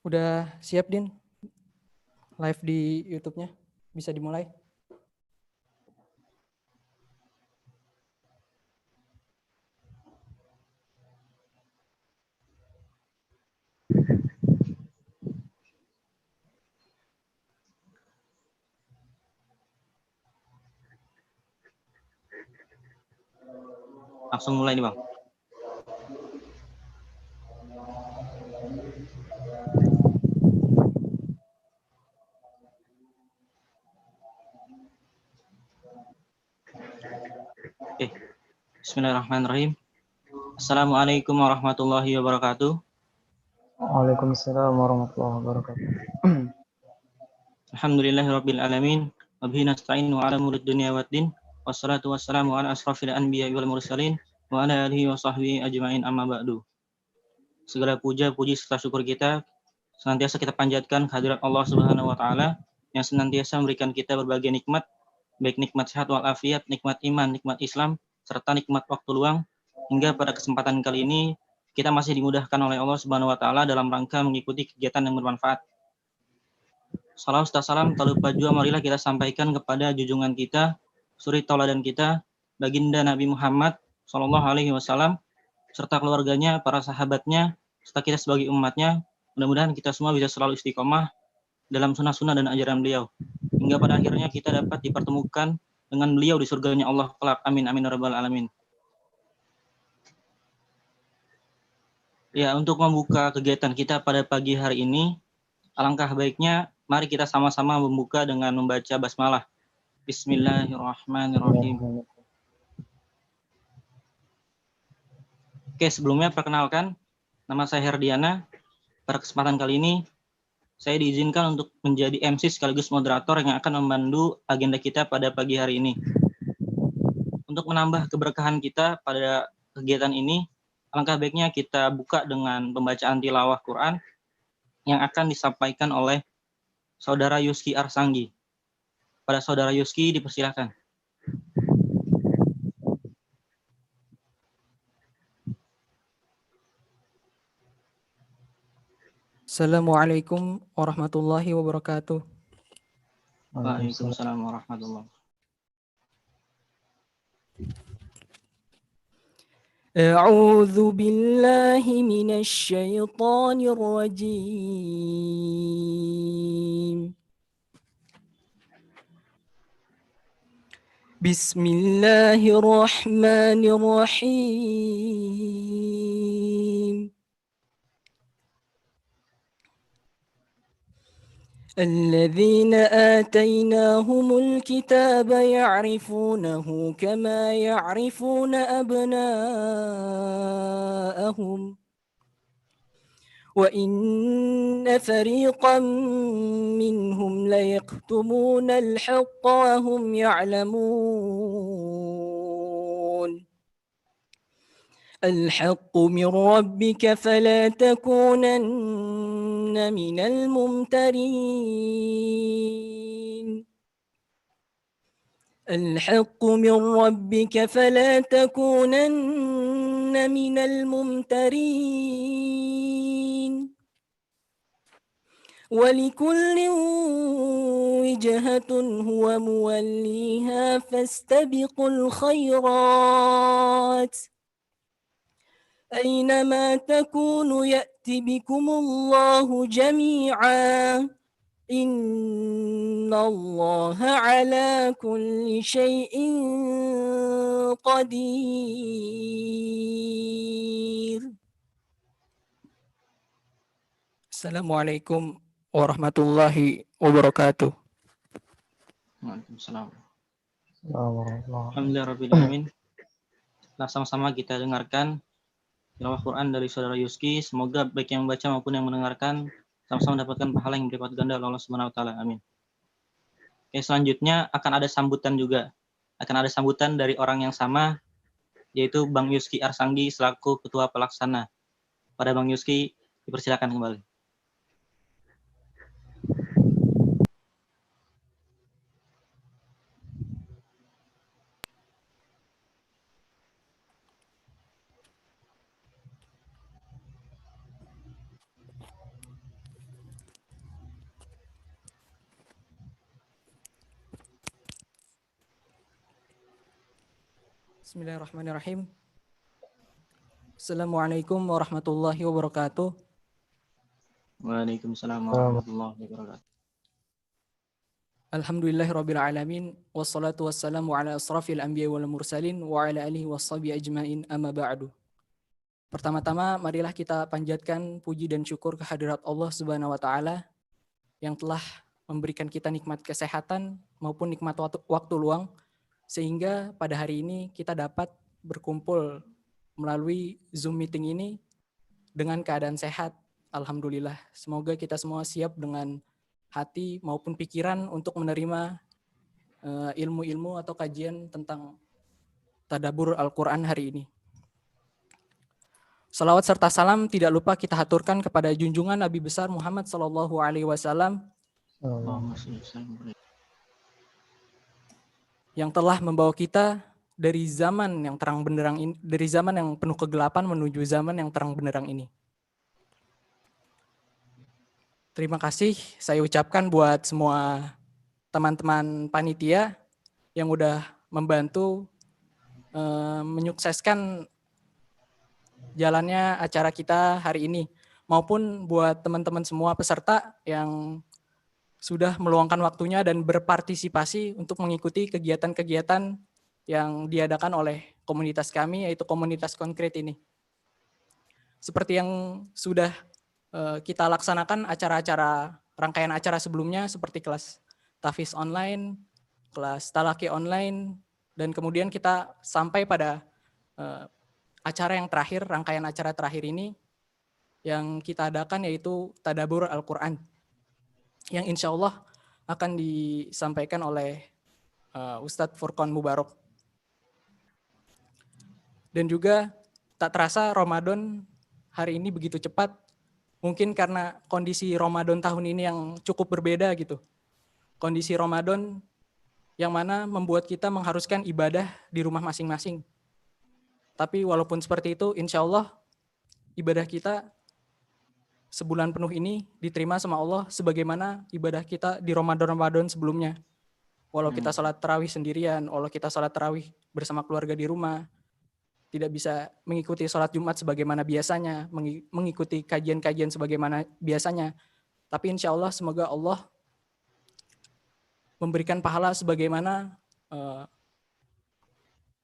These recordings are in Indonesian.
Udah siap, Din? Live di YouTube-nya? Bisa dimulai? Langsung mulai nih, Bang. Oke. Bismillahirrahmanirrahim. Assalamualaikum warahmatullahi wabarakatuh. Waalaikumsalam warahmatullahi wabarakatuh. Alhamdulillahirabbil alamin. Wa bihi nasta'inu 'ala umuri dunya waddin. Wassalatu wassalamu 'ala asrofil anbiya'i wal mursalin wa 'ala alihi wa sahbihi ajma'in amma ba'du. Segala puja, puji serta syukur kita senantiasa kita panjatkan kehadirat Allah Subhanahu wa taala yang senantiasa memberikan kita berbagai nikmat, baik nikmat sehat wal afiat, nikmat iman, nikmat Islam, serta nikmat waktu luang, hingga pada kesempatan kali ini kita masih dimudahkan oleh Allah Subhanahu wa taala dalam rangka mengikuti kegiatan yang bermanfaat. Salam serta salam tak lupa juga marilah kita sampaikan kepada junjungan kita, suri tauladan kita, baginda Nabi Muhammad sallallahu alaihi wasallam serta keluarganya, para sahabatnya, serta kita sebagai umatnya. Mudah-mudahan kita semua bisa selalu istiqomah dalam sunnah-sunnah dan ajaran beliau, hingga pada akhirnya kita dapat dipertemukan dengan beliau di surganya Allah kelak. Amin amin ya rabbal alamin. Ya, untuk membuka kegiatan kita pada pagi hari ini, alangkah baiknya mari kita sama-sama membuka dengan membaca basmalah. Bismillahirrahmanirrahim. Oke, sebelumnya perkenalkan, nama saya Herdiana. Pada kesempatan kali ini, saya diizinkan untuk menjadi MC sekaligus moderator yang akan memandu agenda kita pada pagi hari ini. Untuk menambah keberkahan kita pada kegiatan ini, alangkah baiknya kita buka dengan pembacaan tilawah Quran yang akan disampaikan oleh Saudara Yuski Arsanggi. Pada Saudara Yuski dipersilakan. Assalamualaikum warahmatullahi wabarakatuh. Waalaikumsalam warahmatullahi wabarakatuh. A'udzu billahi minasy syaithanir rajim. Bismillahirrahmanirrahim. الذين آتيناهم الكتاب يعرفونه كما يعرفون أبناءهم وإن فريقا منهم ليكتمون الحق وهم يعلمون الحق من ربك فلا تكونن من الممترين الحق من ربك فلا تكونن من الممترين ولكل وجهة هو موليها فاستبقوا الخيرات أينما تكونوا يأتي بكم الله جميعا إن الله على كل شيء قدير. Assalamualaikum warahmatullahi wabarakatuh. Waalaikumsalam. Alhamdulillahirabbil alamin. Nah, sama-sama kita dengarkan tilawah Quran dari Saudara Yuski. Semoga baik yang membaca maupun yang mendengarkan sama-sama mendapatkan pahala yang berlipat ganda oleh Allah Subhanahu wa taala. Amin. Oke, selanjutnya akan ada sambutan juga. Akan ada sambutan dari orang yang sama, yaitu Bang Yuski Arsanggi selaku Ketua Pelaksana. Pada Bang Yuski, dipersilakan kembali. Bismillahirrahmanirrahim. Assalamualaikum warahmatullahi wabarakatuh. Waalaikumsalam warahmatullahi wabarakatuh. Alhamdulillahirabbil alamin wassalatu wassalamu ala asrafil anbiya wal mursalin wa ala alihi washabihi ajmain amma ba'du. Pertama-tama marilah kita panjatkan puji dan syukur kehadirat Allah Subhanahu wa taala yang telah memberikan kita nikmat kesehatan maupun nikmat waktu luang sehingga pada hari ini kita dapat berkumpul melalui Zoom meeting ini dengan keadaan sehat. Alhamdulillah. Semoga kita semua siap dengan hati maupun pikiran untuk menerima ilmu-ilmu atau kajian tentang tadabbur Al-Quran hari ini. Salawat serta salam tidak lupa kita haturkan kepada junjungan Nabi besar Muhammad SAW yang telah membawa kita dari zaman yang terang benderang ini, dari zaman yang penuh kegelapan menuju zaman yang terang benderang ini. Terima kasih saya ucapkan buat semua teman-teman panitia yang udah membantu menyukseskan jalannya acara kita hari ini, maupun buat teman-teman semua peserta yang sudah meluangkan waktunya dan berpartisipasi untuk mengikuti kegiatan-kegiatan yang diadakan oleh komunitas kami, yaitu komunitas konkret ini. Seperti yang sudah kita laksanakan acara-acara, rangkaian acara sebelumnya seperti kelas tahfiz online, kelas talaki online, dan kemudian kita sampai pada acara yang terakhir, rangkaian acara terakhir ini yang kita adakan yaitu Tadabbur Al-Quran, yang insya Allah akan disampaikan oleh Ustadz Furqan Mubarak. Dan juga tak terasa Ramadan hari ini begitu cepat, mungkin karena kondisi Ramadan tahun ini yang cukup berbeda gitu. Kondisi Ramadan yang mana membuat kita mengharuskan ibadah di rumah masing-masing. Tapi walaupun seperti itu, insya Allah ibadah kita sebulan penuh ini diterima sama Allah sebagaimana ibadah kita di Ramadan sebelumnya. Walau kita sholat tarawih sendirian, walau kita sholat tarawih bersama keluarga di rumah, tidak bisa mengikuti sholat Jumat sebagaimana biasanya, mengikuti kajian-kajian sebagaimana biasanya. Tapi insya Allah semoga Allah memberikan pahala sebagaimana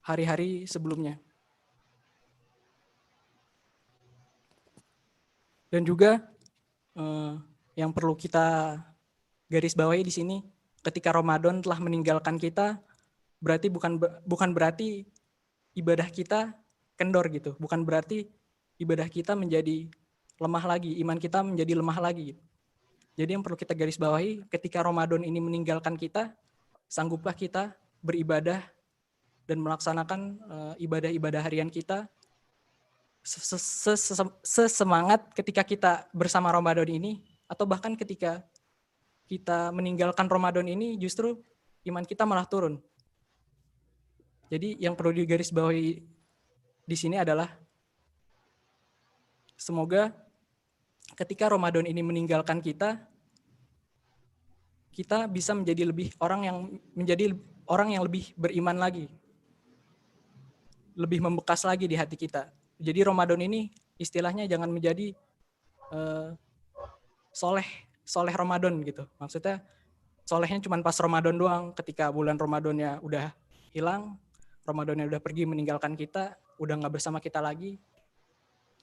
hari-hari sebelumnya. Dan juga yang perlu kita garis bawahi di sini, ketika Ramadan telah meninggalkan kita, berarti bukan berarti ibadah kita kendor gitu, bukan berarti ibadah kita menjadi lemah lagi, iman kita menjadi lemah lagi. Jadi yang perlu kita garis bawahi, ketika Ramadan ini meninggalkan kita, sangguplah kita beribadah dan melaksanakan ibadah-ibadah harian kita sesemangat ketika kita bersama Ramadan ini, atau bahkan ketika kita meninggalkan Ramadan ini justru iman kita malah turun. Jadi yang perlu digarisbawahi di sini adalah semoga ketika Ramadan ini meninggalkan kita, kita bisa menjadi orang yang lebih beriman lagi, lebih membekas lagi di hati kita. Jadi Ramadan ini istilahnya jangan menjadi soleh Ramadan gitu. Maksudnya solehnya cuma pas Ramadan doang, ketika bulan Ramadannya udah hilang, Ramadannya udah pergi meninggalkan kita, udah nggak bersama kita lagi,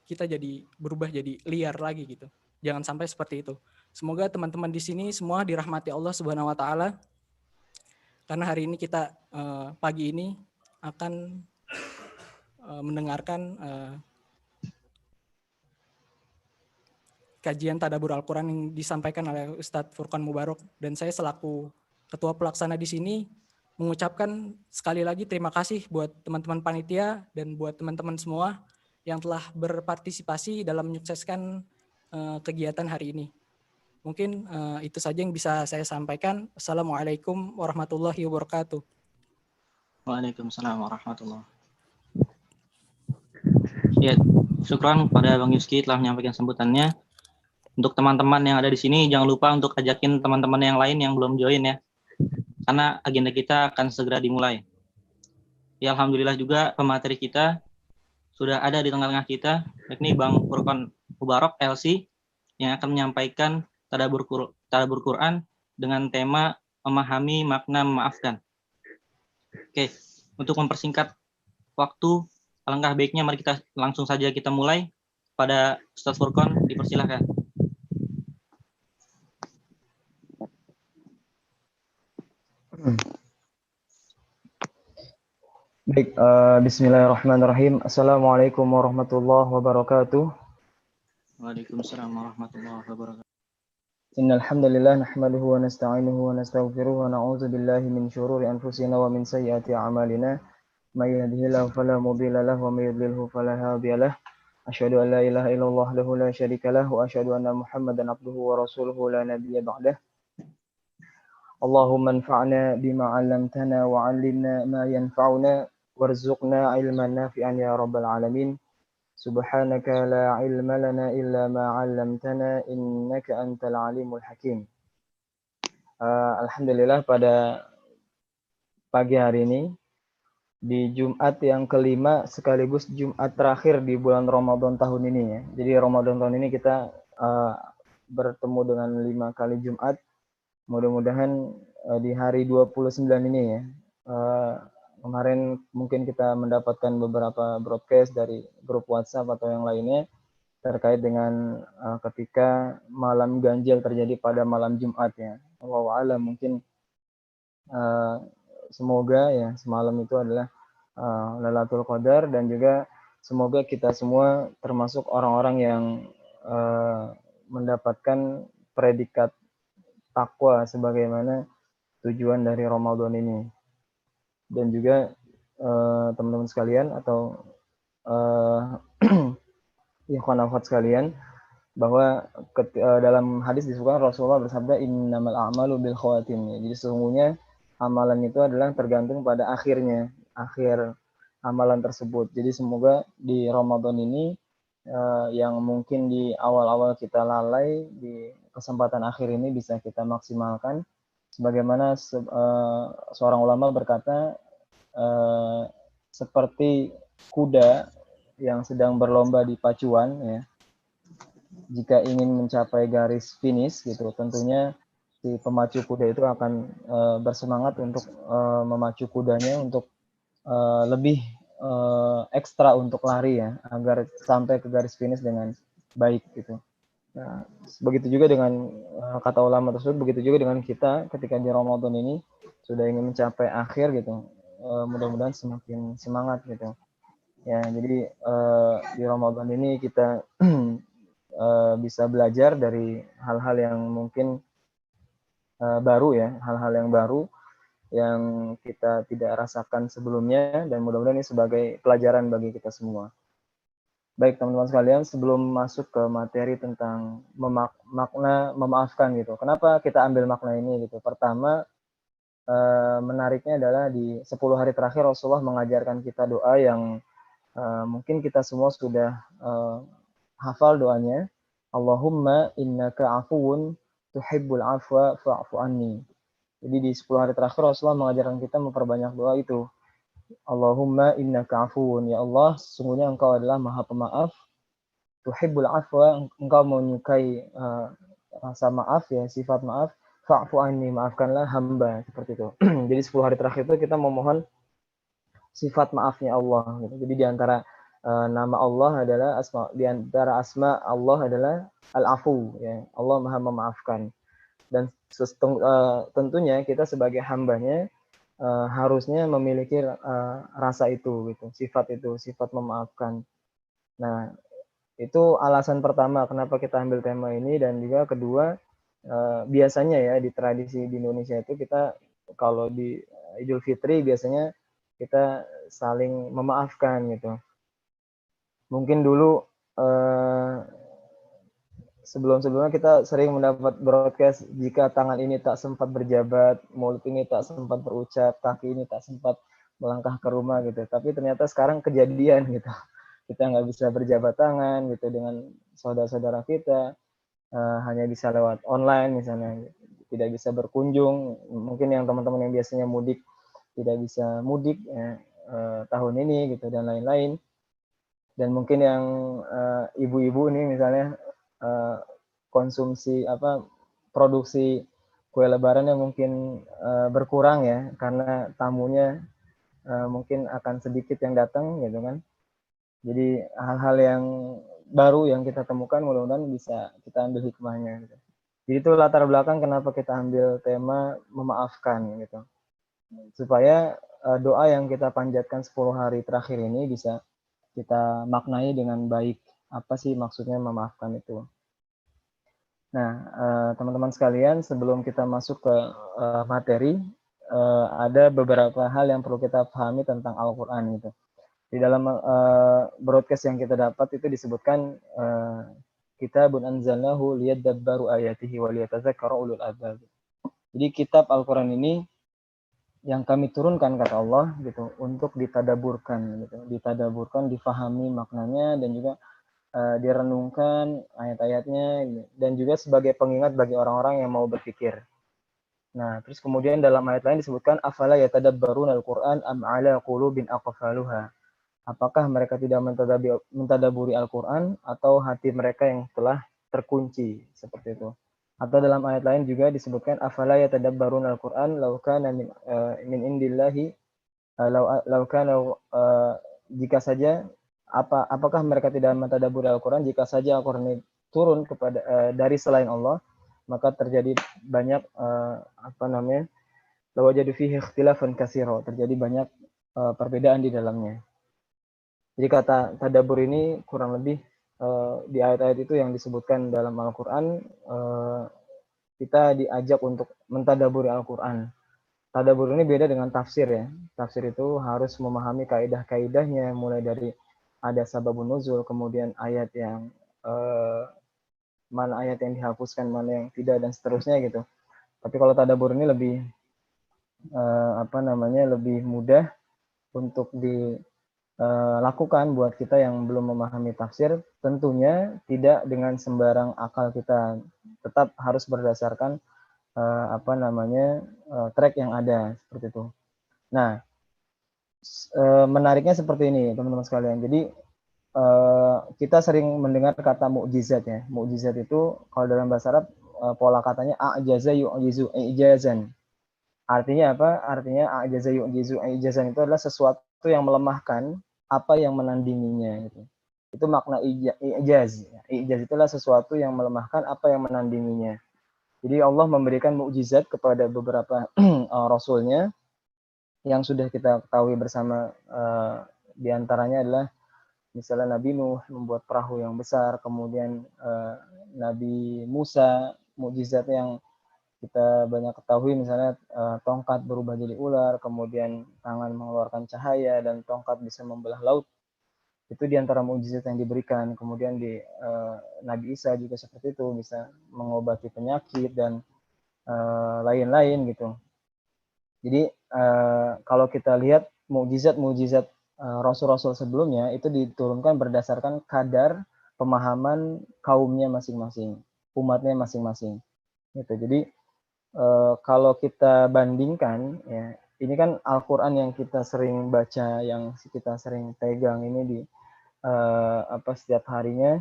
kita jadi berubah jadi liar lagi gitu. Jangan sampai seperti itu. Semoga teman-teman di sini semua dirahmati Allah Subhanahu wa taala. Karena hari ini kita pagi ini akan mendengarkan kajian Tadabbur Al-Quran yang disampaikan oleh Ustadz Furqan Mubarak, dan saya selaku ketua pelaksana di sini mengucapkan sekali lagi terima kasih buat teman-teman panitia dan buat teman-teman semua yang telah berpartisipasi dalam menyukseskan kegiatan hari ini. Mungkin itu saja yang bisa saya sampaikan. Assalamualaikum warahmatullahi wabarakatuh. Waalaikumsalam warahmatullahi wabarakatuh. Ya, syukran kepada Bang Yuski telah menyampaikan sambutannya. Untuk teman-teman yang ada di sini, jangan lupa untuk ajakin teman-teman yang lain yang belum join ya. Karena agenda kita akan segera dimulai. Ya, alhamdulillah juga pemateri kita sudah ada di tengah-tengah kita, yakni Bang Furqan Mubarak LC yang akan menyampaikan tadabbur Quran dengan tema memahami makna memaafkan. Oke, untuk mempersingkat waktu, alangkah baiknya mari kita langsung saja kita mulai. Pada Ustaz Furqan, dipersilahkan. Baik, bismillahirrahmanirrahim. Assalamualaikum warahmatullahi wabarakatuh. Waalaikumsalam warahmatullahi wabarakatuh. Innal hamdalillah nahmaduhu wa nasta'inuhu wa nastaghfiruhu wa na'udzu billahi min syururi anfusina wa min sayyiati a'malina. May yahdihillahu fala mudilla lahu wa may yudlilhu fala hadiya lahu. Asyhadu an la ilaha illallah wahdahu la syarika lahu wa asyhadu anna Muhammadan abduhu wa rasuluhu la nabiyya ba'dah. Allahumma anfa'na bima 'allamtana wa 'allimna ma yanfa'una warzuqna 'ilman nafi'an ya rabbal alamin. Subhanaka la 'ilma lana illa ma 'allamtana innaka antal alimul hakim. Alhamdulillah pada pagi hari ini di Jumat yang kelima sekaligus Jumat terakhir di bulan Ramadan tahun ini ya. Jadi Ramadan tahun ini kita bertemu dengan 5 kali Jumat. Mudah-mudahan di hari 29 ini ya. Kemarin mungkin kita mendapatkan beberapa broadcast dari grup WhatsApp atau yang lainnya terkait dengan ketika malam ganjil terjadi pada malam Jumat ya. Wallahu a'lam, mungkin semoga ya semalam itu adalah Lailatul Qadar, dan juga semoga kita semua termasuk orang-orang yang mendapatkan predikat takwa sebagaimana tujuan dari Ramadan ini. Dan juga teman-teman sekalian atau ikhwan akhwat sekalian, bahwa dalam hadis disebutkan Rasulullah bersabda innamal a'malu bil khawatim. Jadi sesungguhnya amalan itu adalah tergantung pada akhir amalan tersebut. Jadi semoga di Ramadan ini yang mungkin di awal-awal kita lalai, di kesempatan akhir ini bisa kita maksimalkan. Sebagaimana seorang ulama berkata, seperti kuda yang sedang berlomba di pacuan ya, jika ingin mencapai garis finish gitu, tentunya si pemacu kuda itu akan bersemangat untuk memacu kudanya untuk lebih ekstra untuk lari ya, agar sampai ke garis finish dengan baik gitu. Nah, begitu juga dengan kata ulama tersebut, begitu juga dengan kita ketika di Ramadan ini sudah ingin mencapai akhir gitu, mudah-mudahan semakin semangat gitu. Ya, jadi di Ramadan ini kita bisa belajar dari hal-hal yang mungkin baru ya, hal-hal yang baru yang kita tidak rasakan sebelumnya, dan mudah-mudahan ini sebagai pelajaran bagi kita semua. Baik teman-teman sekalian, sebelum masuk ke materi tentang makna memaafkan gitu, kenapa kita ambil makna ini gitu? Pertama, menariknya adalah di 10 hari terakhir Rasulullah mengajarkan kita doa yang mungkin kita semua sudah hafal doanya. Allahumma innaka afuwun tuhibbul afwa fa'fu anni. Jadi di 10 hari terakhir Rasulullah mengajarkan kita memperbanyak doa itu. Allahumma innaka afuwun, ya Allah sesungguhnya engkau adalah maha pemaaf, tuhibbul afwa, engkau menyukai rasa maaf ya, sifat maaf, fa'fu anni, maafkanlah hamba, seperti itu. Jadi 10 hari terakhir itu kita memohon sifat maafnya Allah gitu. Jadi di antara nama Allah adalah di antara asma Allah adalah Al-Afu ya. Allah Maha memaafkan. Dan tentunya kita sebagai hambanya harusnya memiliki rasa itu gitu, sifat memaafkan. Nah, itu alasan pertama kenapa kita ambil tema ini. Dan juga kedua, biasanya ya di tradisi di Indonesia itu kita kalau di Idul Fitri biasanya kita saling memaafkan gitu. Mungkin dulu sebelum-sebelumnya kita sering mendapat broadcast, jika tangan ini tak sempat berjabat, mulut ini tak sempat berucap, kaki ini tak sempat melangkah ke rumah gitu. Tapi ternyata sekarang kejadian gitu. Kita nggak bisa berjabat tangan gitu dengan saudara-saudara kita, hanya bisa lewat online misalnya, tidak bisa berkunjung. Mungkin yang teman-teman yang biasanya mudik tidak bisa mudik ya. tahun ini gitu dan lain-lain. Dan mungkin yang ibu-ibu nih misalnya konsumsi produksi kue lebarannya mungkin berkurang ya karena tamunya mungkin akan sedikit yang datang gitu kan. Jadi hal-hal yang baru yang kita temukan mudah-mudahan bisa kita ambil hikmahnya gitu. Jadi itu latar belakang kenapa kita ambil tema memaafkan gitu. Supaya doa yang kita panjatkan 10 hari terakhir ini bisa kita maknai dengan baik. Apa sih maksudnya memaafkan itu? Nah, teman-teman sekalian, sebelum kita masuk ke materi, ada beberapa hal yang perlu kita pahami tentang Al-Quran gitu. Di dalam broadcast yang kita dapat itu disebutkan kitabun anzalnahu liyadabbaru ayatihi wa liyatadzakkara ulul albab. Jadi kitab Al-Quran ini yang kami turunkan kata Allah gitu untuk ditadaburkan gitu, ditadaburkan, difahami maknanya dan juga direnungkan ayat-ayatnya dan juga sebagai pengingat bagi orang-orang yang mau berpikir. Nah, terus kemudian dalam ayat lain disebutkan afala yatadabbaruna al-Qur'an am ala qulubin aqfaluha. Apakah mereka tidak mentadaburi Al-Qur'an atau hati mereka yang telah terkunci seperti itu. Atau dalam ayat lain juga disebutkan afala yatadabbaruna al-Qur'an law kana min indillahi law kana jika saja apakah mereka tidak mentadaburi Al-Qur'an jika saja Al-Qur'an ini turun kepada dari selain Allah maka terjadi banyak lawajadu fihi ikhtilafan katsira, terjadi banyak perbedaan di dalamnya. Jadi kata tadabbur ini kurang lebih di ayat-ayat itu yang disebutkan dalam Al-Qur'an kita diajak untuk mentadaburi Al-Qur'an. Tadabbur ini beda dengan tafsir ya. Tafsir itu harus memahami kaidah-kaidahnya mulai dari ada sababun nuzul, kemudian ayat yang mana ayat yang dihapuskan, mana yang tidak dan seterusnya gitu. Tapi kalau tadabbur ini lebih lebih mudah untuk dilakukan buat kita yang belum memahami tafsir. Tentunya tidak dengan sembarang akal kita, tetap harus berdasarkan track yang ada seperti itu. Nah, menariknya seperti ini teman-teman sekalian. Jadi kita sering mendengar kata mukjizat ya. Mukjizat itu kalau dalam bahasa Arab pola katanya a'jaza yu'jizu i'jazan. Artinya apa? Artinya a'jaza yu'jizu i'jazan itu adalah sesuatu yang melemahkan apa yang menandinginya gitu. Itu makna i'jaz. I'jaz itulah sesuatu yang melemahkan apa yang menandinginya. Jadi Allah memberikan mukjizat kepada beberapa rasulnya yang sudah kita ketahui bersama, diantaranya adalah misalnya Nabi Nuh membuat perahu yang besar, kemudian Nabi Musa mukjizat yang kita banyak ketahui misalnya tongkat berubah jadi ular, kemudian tangan mengeluarkan cahaya dan tongkat bisa membelah laut. Itu diantara mukjizat yang diberikan. Kemudian di Nabi Isa juga seperti itu, bisa mengobati penyakit dan lain-lain gitu. Jadi kalau kita lihat mukjizat-mukjizat rasul-rasul sebelumnya itu diturunkan berdasarkan kadar pemahaman kaumnya masing-masing, umatnya masing-masing. Gitu. Jadi kalau kita bandingkan ya, ini kan Al-Qur'an yang kita sering baca, yang kita sering pegang ini di setiap harinya,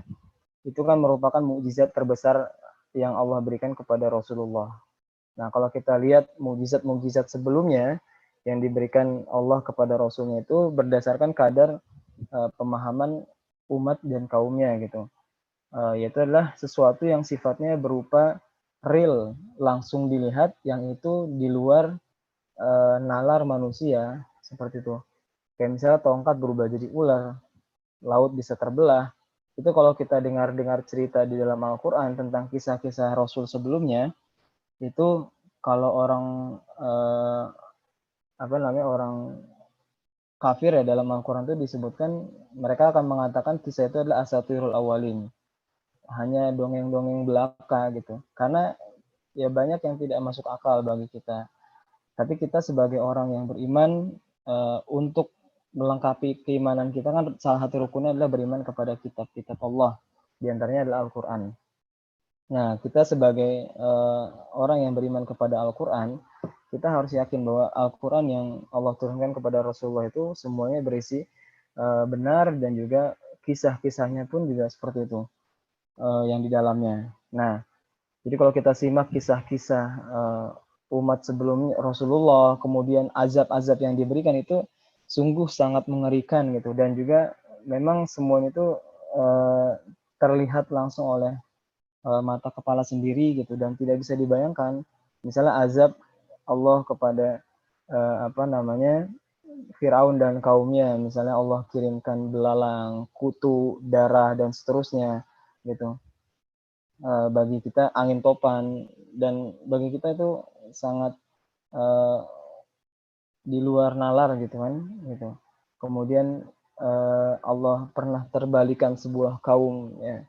itu kan merupakan mukjizat terbesar yang Allah berikan kepada Rasulullah. Nah, kalau kita lihat mukjizat-mukjizat sebelumnya yang diberikan Allah kepada Rasulnya itu berdasarkan kadar pemahaman umat dan kaumnya gitu. Yaitu adalah sesuatu yang sifatnya berupa real, langsung dilihat, yang itu di luar nalar manusia, seperti itu. Kayak misalnya tongkat berubah jadi ular, laut bisa terbelah. Itu kalau kita dengar-dengar cerita di dalam Al-Quran tentang kisah-kisah Rasul sebelumnya, itu kalau orang orang kafir ya dalam Al-Quran itu disebutkan mereka akan mengatakan kisah itu adalah asatirul awalin, hanya dongeng-dongeng belaka gitu, karena ya banyak yang tidak masuk akal bagi kita. Tapi kita sebagai orang yang beriman, untuk melengkapi keimanan kita kan salah satu rukunnya adalah beriman kepada kitab-kitab Allah, diantaranya adalah Al-Quran. Nah, kita sebagai orang yang beriman kepada Al-Quran, kita harus yakin bahwa Al-Quran yang Allah turunkan kepada Rasulullah itu semuanya berisi benar, dan juga kisah-kisahnya pun juga seperti itu yang di dalamnya. Nah, jadi kalau kita simak kisah-kisah umat sebelumnya Rasulullah, kemudian azab-azab yang diberikan itu sungguh sangat mengerikan gitu, dan juga memang semuanya itu terlihat langsung oleh mata kepala sendiri gitu, dan tidak bisa dibayangkan. Misalnya azab Allah kepada Firaun dan kaumnya, misalnya Allah kirimkan belalang, kutu, darah, dan seterusnya gitu. Bagi kita angin topan, dan bagi kita itu sangat di luar nalar gitu kan gitu. Kemudian Allah pernah terbalikan sebuah kaum, ya,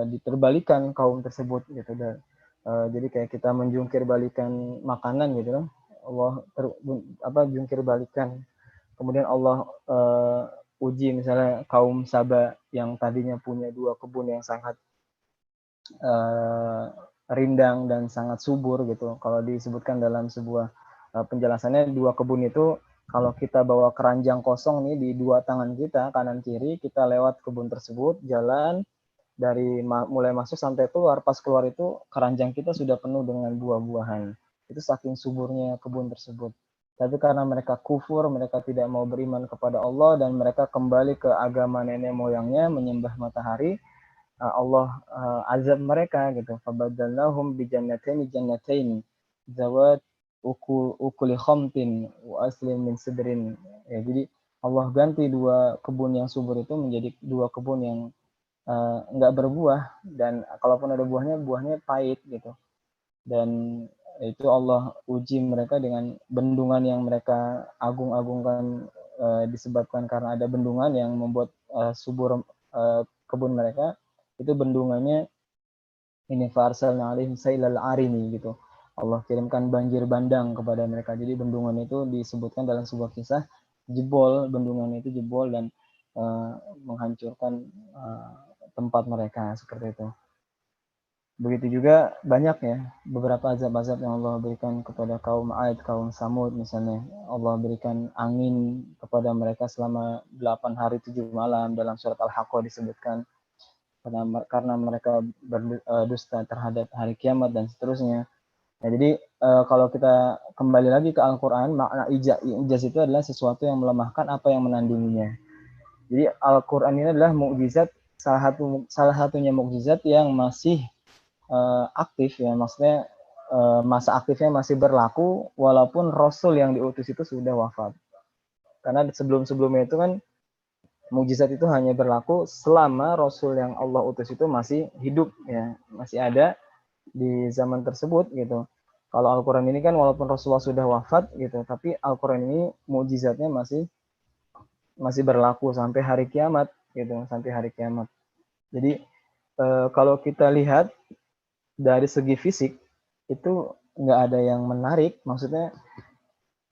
diterbalikan kaum tersebut gitu, dan jadi kayak kita menjungkir balikan makanan gitu kan, Allah jungkir balikan. Kemudian Allah uji misalnya kaum Saba yang tadinya punya 2 kebun yang sangat rindang dan sangat subur gitu. Kalau disebutkan dalam sebuah penjelasannya, 2 kebun itu kalau kita bawa keranjang kosong nih di 2 tangan kita, kanan kiri, kita lewat kebun tersebut, jalan dari mulai masuk sampai keluar, pas keluar itu keranjang kita sudah penuh dengan buah-buahan. Itu saking suburnya kebun tersebut. Tapi karena mereka kufur, mereka tidak mau beriman kepada Allah, dan mereka kembali ke agama nenek moyangnya, menyembah matahari, Allah azab mereka gitu. Fabadalnahum bijannataini jannataini zawat ukuli khamtin wa aslin min sidrin. Ya, jadi Allah ganti 2 kebun yang subur itu menjadi 2 kebun yang nggak berbuah, dan kalaupun ada buahnya, buahnya pahit gitu. Dan itu Allah uji mereka dengan bendungan yang mereka agung-agungkan, disebabkan karena ada bendungan yang membuat subur kebun mereka. Itu bendungannya ini farsalna alaihim sailal arini gitu. Allah kirimkan banjir bandang kepada mereka. Jadi bendungan itu disebutkan dalam sebuah kisah jebol, bendungan itu jebol dan menghancurkan tempat mereka seperti itu. Begitu juga banyak ya beberapa azab-azab yang Allah berikan kepada kaum Aid, kaum Samud misalnya. Allah berikan angin kepada mereka selama 8 hari 7 malam, dalam surat Al-Haqqah disebutkan, karena mereka berdusta terhadap hari kiamat dan seterusnya. Nah, jadi kalau kita kembali lagi ke Al-Quran, makna ijaz itu adalah sesuatu yang melemahkan apa yang menandinginya. Jadi Al-Quran ini adalah mukjizat, salah satunya mukjizat yang masih aktif ya, maksudnya masa aktifnya masih berlaku walaupun Rasul yang diutus itu sudah wafat. Karena sebelum-sebelumnya itu kan mukjizat itu hanya berlaku selama Rasul yang Allah utus itu masih hidup ya, masih ada di zaman tersebut gitu. Kalau Al-Quran ini kan walaupun Rasulullah sudah wafat gitu, tapi Al-Quran ini mukjizatnya masih berlaku sampai hari kiamat gitu, sampai hari kiamat. Jadi kalau kita lihat dari segi fisik itu nggak ada yang menarik, maksudnya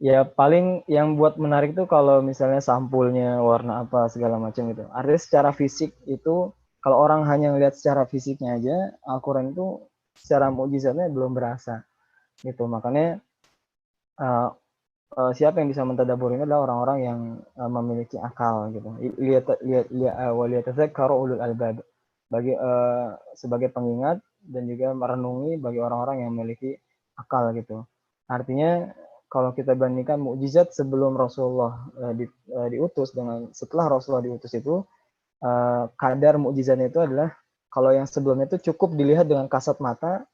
ya paling yang buat menarik tuh kalau misalnya sampulnya warna apa segala macam gitu. Artinya secara fisik itu kalau orang hanya lihat secara fisiknya aja, Al-Quran itu secara mukjizatnya belum berasa gitu. Makanya siapa yang bisa mentadabbur ini adalah orang-orang yang memiliki akal gitu. Waliyatadzakkaru ulul albab. Bagi sebagai pengingat dan juga merenungi bagi orang-orang yang memiliki akal gitu. Artinya kalau kita bandingkan mukjizat sebelum Rasulullah diutus dengan setelah Rasulullah diutus itu, kadar mukjizatnya itu adalah kalau yang sebelumnya itu cukup dilihat dengan kasat mata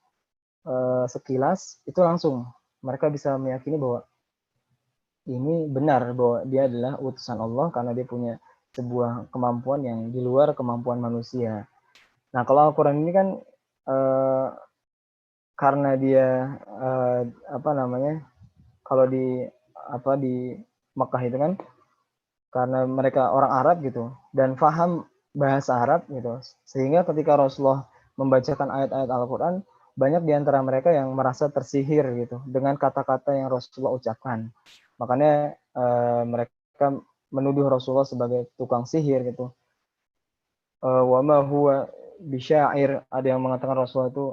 sekilas, itu langsung mereka bisa meyakini bahwa ini benar bahwa dia adalah utusan Allah karena dia punya sebuah kemampuan yang di luar kemampuan manusia. Nah, kalau Al-Quran ini kan karena dia kalau di Mekah itu kan karena mereka orang Arab gitu dan paham bahasa Arab gitu, sehingga ketika Rasulullah membacakan ayat-ayat Al-Quran, banyak di antara mereka yang merasa tersihir gitu dengan kata-kata yang Rasulullah ucapkan. Makanya mereka menuduh Rasulullah sebagai tukang sihir gitu. Wa ma huwa bisyair, ada yang mengatakan Rasulullah itu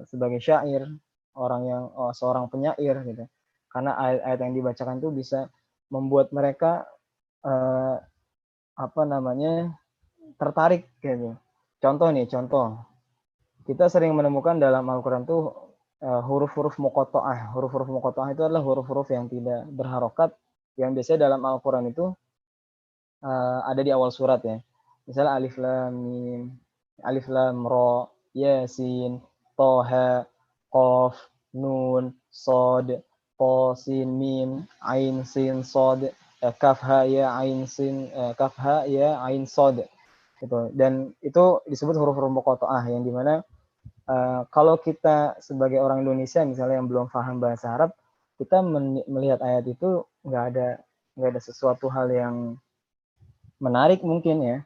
sebagai syair. seorang penyair gitu. Karena ayat-ayat yang dibacakan itu bisa membuat mereka tertarik gitu. Contoh, kita sering menemukan dalam Al-Quran tuh huruf-huruf muqatta'ah. Huruf-huruf muqatta'ah itu adalah huruf-huruf yang tidak berharokat, yang biasanya dalam Al-Quran itu ada di awal surat ya. Misalnya alif lam mim, alif lam ra, yasin, toha, qaf, nun, sod, ta sin mim, ain sin sod, kaf ha ya ain sin, kaf ha ya ain sod gitu. Dan itu disebut huruf-huruf muqatta'ah yang dimana kalau kita sebagai orang Indonesia misalnya yang belum paham bahasa Arab, kita melihat ayat itu nggak ada sesuatu hal yang menarik mungkin ya,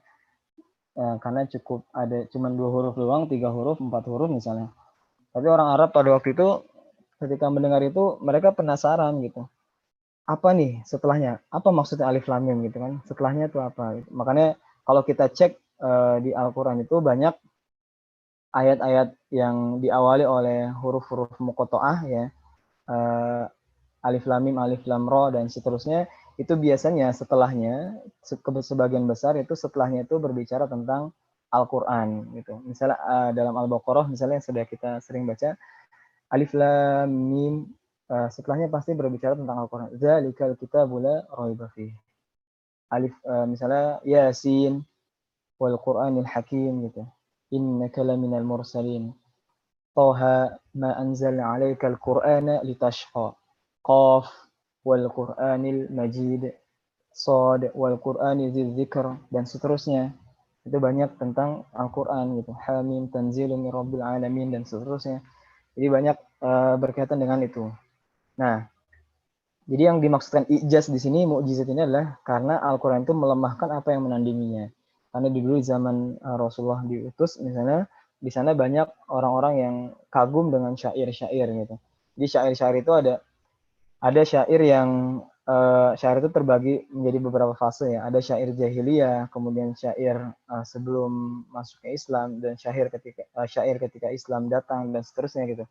karena cukup ada cuma 2 huruf doang, 3 huruf, 4 huruf misalnya. Tapi orang Arab pada waktu itu ketika mendengar itu mereka penasaran gitu. Apa nih setelahnya? Apa maksudnya alif lam mim gitu kan? Setelahnya itu apa? Makanya kalau kita cek di Al-Qur'an itu banyak ayat-ayat yang diawali oleh huruf-huruf muqatta'ah ya. Alif lam mim, alif lam ra dan seterusnya, itu biasanya setelahnya sebagian besar itu setelahnya itu berbicara tentang Al-Qur'an gitu. Misalnya dalam Al-Baqarah misalnya yang sudah kita sering baca alif lam mim, setelahnya pasti berbicara tentang Al-Qur'an. Dzalikal kitabul la raiba fihi. Misalnya Yasin wal Qur'anil Hakim gitu. Innaka laminal mursalin. Toha ma anzalna 'alaikal Qur'ana litashqa. Qaf wal Qur'anil Majid, Shad wal Qur'ani dzikr dan seterusnya. Itu banyak tentang Al-Qur'an gitu. Hamim tanzilun mir rabbil alamin dan seterusnya. Jadi banyak berkaitan dengan itu. Nah, jadi yang dimaksudkan ijaz di sini, mukjizat ini adalah karena Al-Qur'an itu melemahkan apa yang menandinginya. Karena dulu zaman Rasulullah diutus misalnya di sana banyak orang-orang yang kagum dengan syair-syair gitu. Jadi syair-syair itu ada syair yang syair itu terbagi menjadi beberapa fase ya. Ada syair jahiliyah, kemudian syair sebelum masuknya Islam dan syair ketika Islam datang dan seterusnya gitu.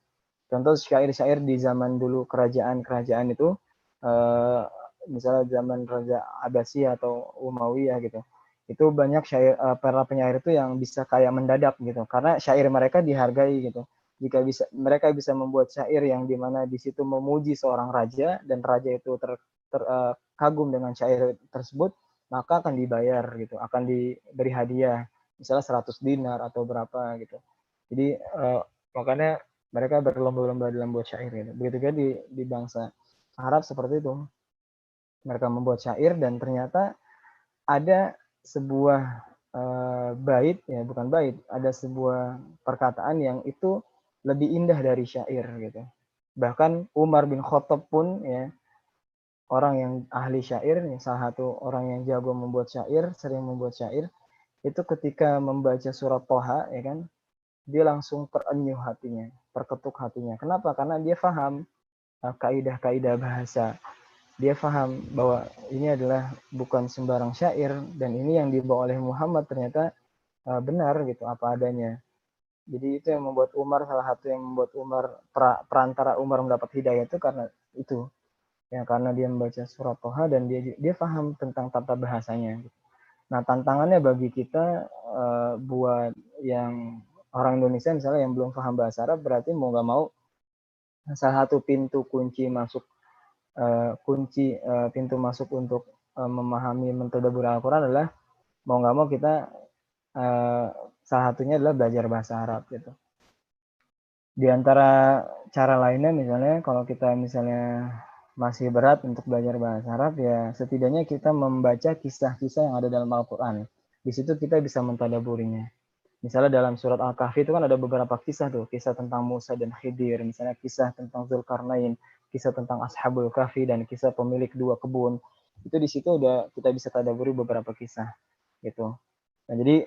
Contoh syair-syair di zaman dulu kerajaan-kerajaan itu misalnya zaman Raja Abbasiyah atau Umayyah gitu. Itu banyak syair para penyair itu yang bisa kayak mendadak gitu karena syair mereka dihargai gitu. Jika mereka bisa membuat syair yang dimana di situ memuji seorang raja dan raja itu kagum dengan syair tersebut, maka akan dibayar gitu, akan diberi hadiah misalnya 100 dinar atau berapa gitu. Jadi makanya mereka berlomba-lomba dalam buat syair gitu. Begitu juga di bangsa Arab seperti itu. Mereka membuat syair dan ternyata ada sebuah bait ya, bukan bait, ada sebuah perkataan yang itu lebih indah dari syair gitu. Bahkan Umar bin Khattab pun ya, orang yang ahli syair, salah satu orang yang jago membuat syair, sering membuat syair, itu ketika membaca surat Toha ya kan, dia langsung terenyuh hatinya, terketuk hatinya. Kenapa? Karena dia paham kaidah-kaidah bahasa. Dia paham bahwa ini adalah bukan sembarang syair dan ini yang dibawa oleh Muhammad ternyata benar gitu apa adanya. Jadi itu yang membuat Umar, salah satu yang membuat Umar perantara Umar mendapat hidayah itu karena itu. Ya karena dia membaca surat Toha dan dia paham tentang tata bahasanya. Nah, tantangannya bagi kita buat yang orang Indonesia misalnya yang belum paham bahasa Arab berarti mau nggak mau salah satu pintu masuk untuk memahami mentadabur Al-Quran adalah mau nggak mau kita salah satunya adalah belajar bahasa Arab gitu. Di antara cara lainnya misalnya kalau kita misalnya masih berat untuk belajar bahasa Arab ya setidaknya kita membaca kisah-kisah yang ada dalam Al-Quran. Di situ kita bisa mentadaburinya. Misalnya dalam surat Al-Kahfi itu kan ada beberapa kisah tuh, kisah tentang Musa dan Khidir, misalnya kisah tentang Zulkarnain, kisah tentang Ashabul Kahfi dan kisah pemilik 2 kebun. Itu di situ udah kita bisa tadaburi beberapa kisah gitu. Nah, jadi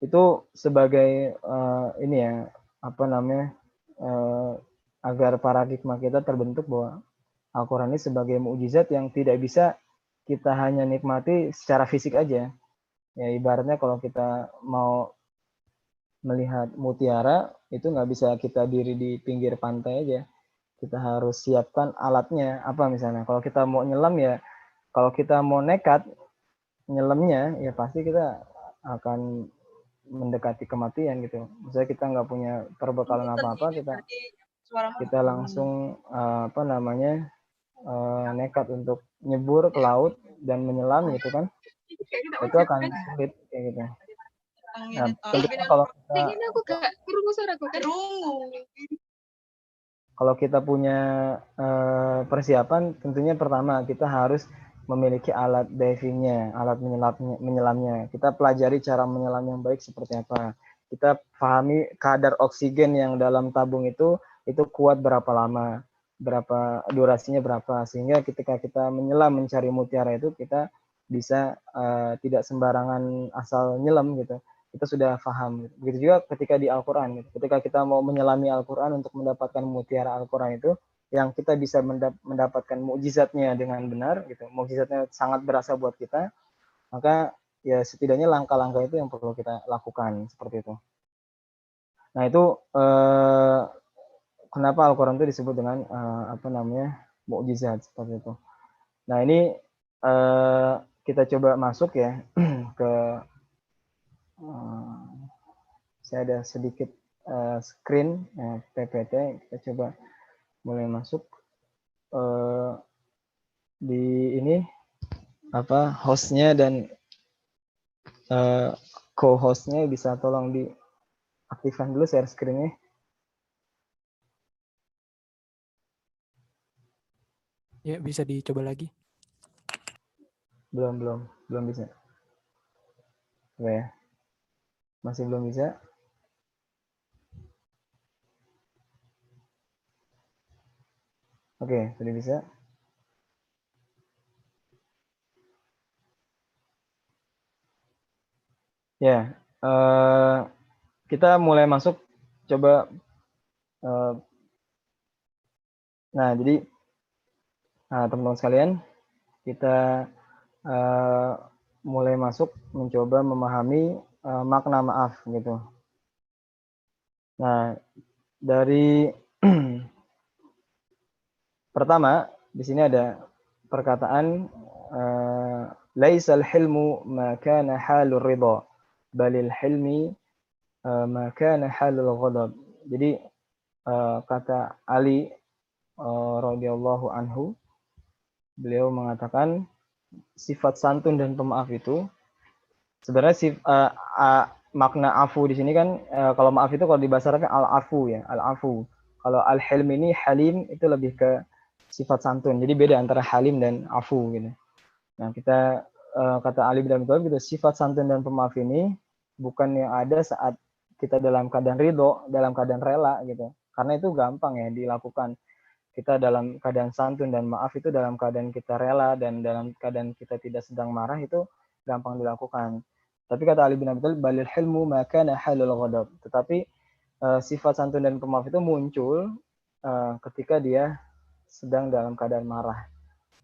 itu sebagai ini ya agar paradigma kita terbentuk bahwa Al-Quran ini sebagai mukjizat yang tidak bisa kita hanya nikmati secara fisik aja. Ya ibaratnya kalau kita mau melihat mutiara itu nggak bisa kita diri di pinggir pantai aja. Kita harus siapkan alatnya apa misalnya. Kalau kita mau nyelam ya, kalau kita mau nekat nyelamnya ya pasti kita akan mendekati kematian gitu. Misalnya kita nggak punya perbekalan apa-apa, kita langsung apa namanya nekat untuk nyebur ke laut dan menyelam gitu kan, itu akan sulit kayak gitu. Nah, tentunya kalau kita punya persiapan, tentunya pertama kita harus memiliki alat divingnya, alat menyelamnya. Kita pelajari cara menyelam yang baik seperti apa. Kita pahami kadar oksigen yang dalam tabung itu kuat berapa lama, berapa durasinya berapa, sehingga ketika kita menyelam mencari mutiara itu kita bisa tidak sembarangan asal nyelam gitu. Kita sudah paham. Begitu juga ketika di Al-Quran. Ketika kita mau menyelami Al-Quran untuk mendapatkan mutiara Al-Quran itu, yang kita bisa mendapatkan mukjizatnya dengan benar, gitu. Mukjizatnya sangat berasa buat kita, maka ya setidaknya langkah-langkah itu yang perlu kita lakukan seperti itu. Nah itu kenapa Al-Quran itu disebut dengan apa namanya mukjizat seperti itu. Nah ini kita coba masuk ya ke saya ada sedikit screen PPT, kita coba mulai masuk di ini apa hostnya dan co-hostnya bisa tolong diaktifkan dulu share screen-nya. Ya, bisa dicoba lagi. Belum bisa. Coba ya. Masih belum bisa. Oke, sudah bisa. Ya, kita mulai masuk. Coba. Nah, jadi teman-teman sekalian, kita mulai masuk mencoba memahami makna maaf gitu. Nah, dari pertama di sini ada perkataan laisal hilmu ma kana halur ridha balil hilmi ma kana halul ghadab. Jadi kata Ali radhiyallahu anhu, beliau mengatakan sifat santun dan pemaaf itu sebenarnya makna afu di sini kan kalau maaf itu kalau di bahasa Arabnya al-afu ya, al-afu. Kalau al-hilm ini halim itu lebih ke sifat santun. Jadi beda antara halim dan afu gitu. Nah, kita kata Ali bin Abi Thalib gitu, sifat santun dan pemaaf ini bukan yang ada saat kita dalam keadaan ridho, dalam keadaan rela gitu. Karena itu gampang ya dilakukan. Kita dalam keadaan santun dan maaf itu dalam keadaan kita rela dan dalam keadaan kita tidak sedang marah itu gampang dilakukan. Tapi kata Ali bin Abi Thalib, balil hilmu ma kana halul ghadab. Tetapi sifat santun dan pemaaf itu muncul ketika dia sedang dalam keadaan marah.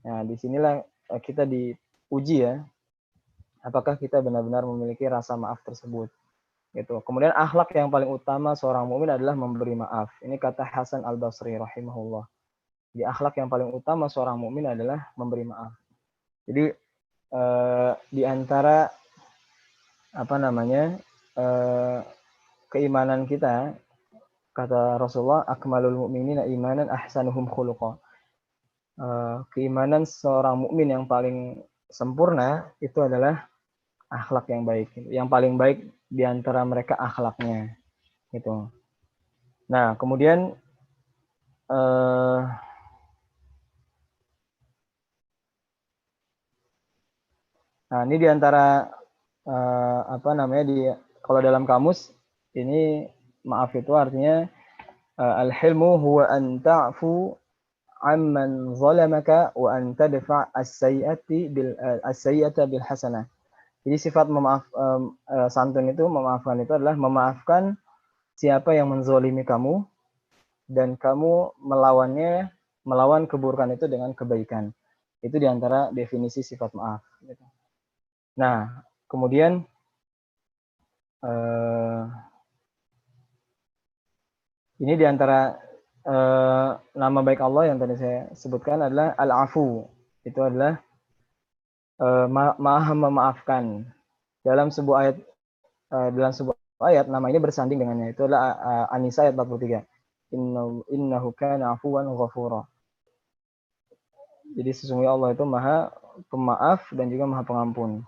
Nah, disinilah kita diuji ya, apakah kita benar-benar memiliki rasa maaf tersebut. Gitu. Kemudian akhlak yang paling utama seorang mukmin adalah memberi maaf. Ini kata Hasan Al-Basri rahimahullah. Di akhlak yang paling utama seorang mukmin adalah memberi maaf. Jadi di antara apa namanya keimanan kita, kata Rasulullah, akmalul mu'minina imanan ahsanuhum khuluqa. Keimanan seorang mukmin yang paling sempurna itu adalah akhlak yang baik. Yang paling baik di antara mereka akhlaknya, gitu. Nah, kemudian nah ini di antara apa namanya kalau dalam kamus ini maaf itu artinya al-hilmu huwa an ta'fu amman zalamaka wa an tadfa' as-sayyi'ata bil hasanah. Jadi sifat santun itu, memaafkan itu adalah memaafkan siapa yang menzolimi kamu dan kamu melawan keburukan itu dengan kebaikan. Itu diantara definisi sifat maaf. Nah, kemudian Ini diantara nama baik Allah yang tadi saya sebutkan adalah Al-Afu. Itu adalah Maha memaafkan. Dalam sebuah ayat nama ini bersanding dengannya. Itu adalah An-Nisa ayat 43. Innahu kana afuwan ghafura. Jadi sesungguhnya Allah itu Maha Pemaaf dan juga Maha Pengampun.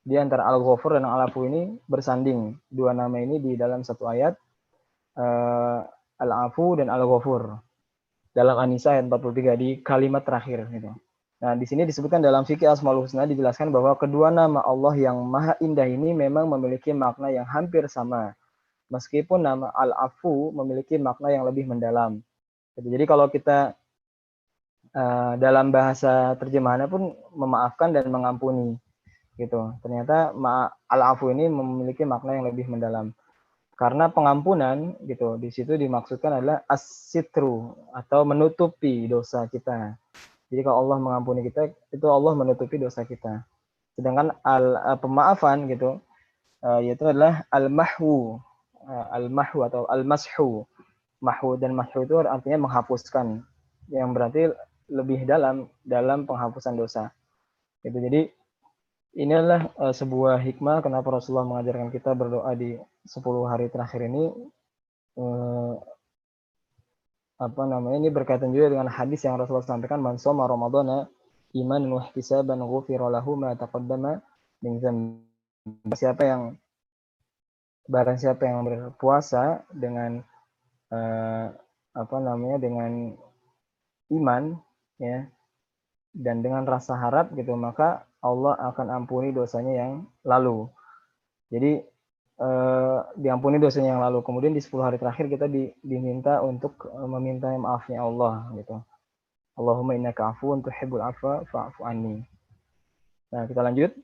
Di antara Al-Ghafur dan Al-Afu ini bersanding. Dua nama ini di dalam satu ayat, Al-Afu dan Al-Ghafur. Dalam An-Nisa ayat 43 di kalimat terakhir gitu. Nah, di sini disebutkan dalam fikih Asmaul Husna dijelaskan bahwa kedua nama Allah yang Maha Indah ini memang memiliki makna yang hampir sama. Meskipun nama Al-Afu memiliki makna yang lebih mendalam. Jadi kalau kita dalam bahasa terjemahannya pun memaafkan dan mengampuni gitu. Ternyata Al-Afu ini memiliki makna yang lebih mendalam. Karena pengampunan gitu, di situ dimaksudkan adalah as-sitru atau menutupi dosa kita. Jadi kalau Allah mengampuni kita, itu Allah menutupi dosa kita. Sedangkan pemaafan gitu, yaitu adalah al-mahwu, al-mahwu atau al-mashu. Mahwu dan mashu itu artinya menghapuskan, yang berarti lebih dalam penghapusan dosa. Gitu. Jadi ini adalah sebuah hikmah kenapa Rasulullah mengajarkan kita berdoa di 10 hari terakhir ini. Ini berkaitan juga dengan hadis yang Rasulullah sampaikan, man shoma ramadhana imanan wa ihtisaban ghufira lahu ma taqaddama min dzambi. Barang siapa yang berpuasa dengan dengan iman ya dan dengan rasa harap gitu, maka Allah akan ampuni dosanya yang lalu. Jadi diampuni dosanya yang lalu. Kemudian di 10 hari terakhir kita diminta untuk meminta maafnya Allah gitu. Allahumma innaka afuwun tuhibbul afwa fa'fu anni. Nah, kita lanjut.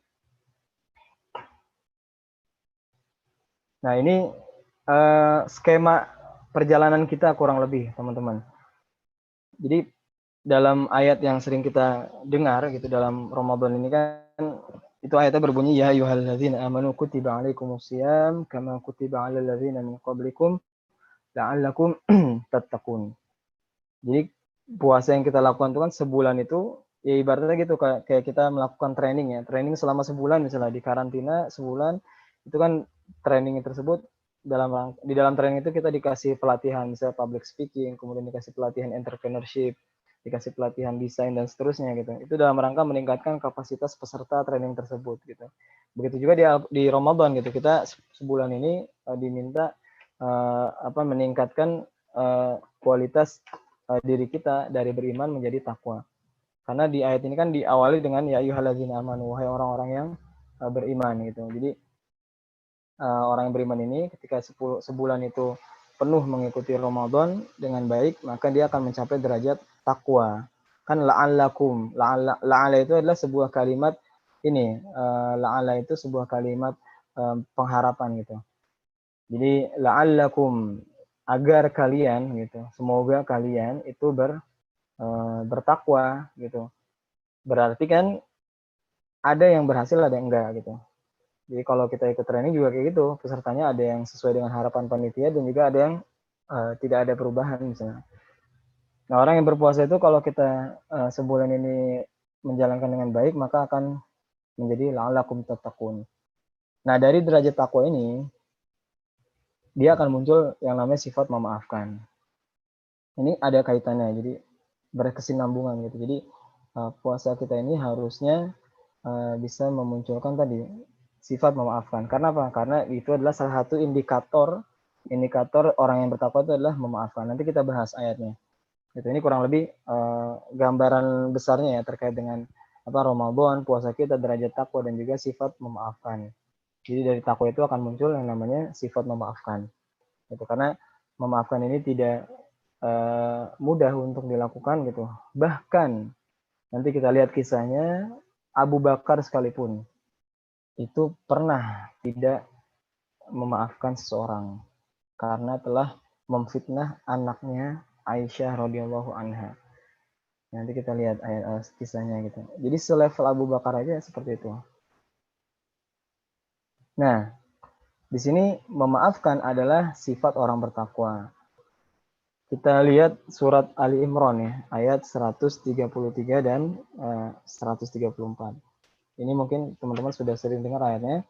Nah, ini skema perjalanan kita kurang lebih, teman-teman. Jadi dalam ayat yang sering kita dengar gitu dalam Ramadan ini kan, itu ayatnya berbunyi ya ayyuhalladzina amanu kutiba alaikumusiyam kama kutiba alal ladzina min qablikum la'allakum tattaqun. Jadi puasa yang kita lakukan itu kan sebulan itu ya ibaratnya gitu kayak kita melakukan training ya. Training selama sebulan misalnya di karantina sebulan, itu kan training tersebut di dalam training itu kita dikasih pelatihan misalnya public speaking, kemudian dikasih pelatihan entrepreneurship, dikasih pelatihan desain dan seterusnya gitu. Itu dalam rangka meningkatkan kapasitas peserta training tersebut gitu. Begitu juga di Ramadan gitu. Kita sebulan ini diminta meningkatkan kualitas diri kita dari beriman menjadi takwa. Karena di ayat ini kan diawali dengan ya ayyuhalladzina amanu, wahai orang-orang yang beriman gitu. Jadi orang yang beriman ini ketika sebulan itu penuh mengikuti Ramadan dengan baik, maka dia akan mencapai derajat takwa. Kan la'allakum, la'ala itu adalah sebuah kalimat ini, la'ala itu sebuah kalimat pengharapan gitu. Jadi la'allakum, agar kalian gitu, semoga kalian itu bertakwa gitu. Berarti kan ada yang berhasil, ada yang enggak gitu. Jadi kalau kita ikut training juga kayak gitu, pesertanya ada yang sesuai dengan harapan panitia dan juga ada yang tidak ada perubahan misalnya. Nah, orang yang berpuasa itu kalau kita sebulan ini menjalankan dengan baik, maka akan menjadi la'allakum tattaqun. Nah, dari derajat takwa ini dia akan muncul yang namanya sifat memaafkan. Ini ada kaitannya, jadi berkesinambungan gitu. Jadi puasa kita ini harusnya bisa memunculkan tadi sifat memaafkan. Karena apa? Karena itu adalah salah satu indikator orang yang bertakwa itu adalah memaafkan. Nanti kita bahas ayatnya. Itu ini kurang lebih gambaran besarnya ya terkait dengan Ramadan, puasa kita, derajat takwa dan juga sifat memaafkan. Jadi dari takwa itu akan muncul yang namanya sifat memaafkan. Itu karena memaafkan ini tidak mudah untuk dilakukan gitu. Bahkan nanti kita lihat kisahnya Abu Bakar sekalipun itu pernah tidak memaafkan seseorang karena telah memfitnah anaknya Aisyah radhiyallahu anha. Nanti kita lihat ayat kisahnya gitu. Jadi selevel Abu Bakar aja seperti itu. Nah, di sini memaafkan adalah sifat orang bertakwa. Kita lihat surat Ali Imran ya, ayat 133 dan 134. Ini mungkin teman-teman sudah sering dengar ayatnya.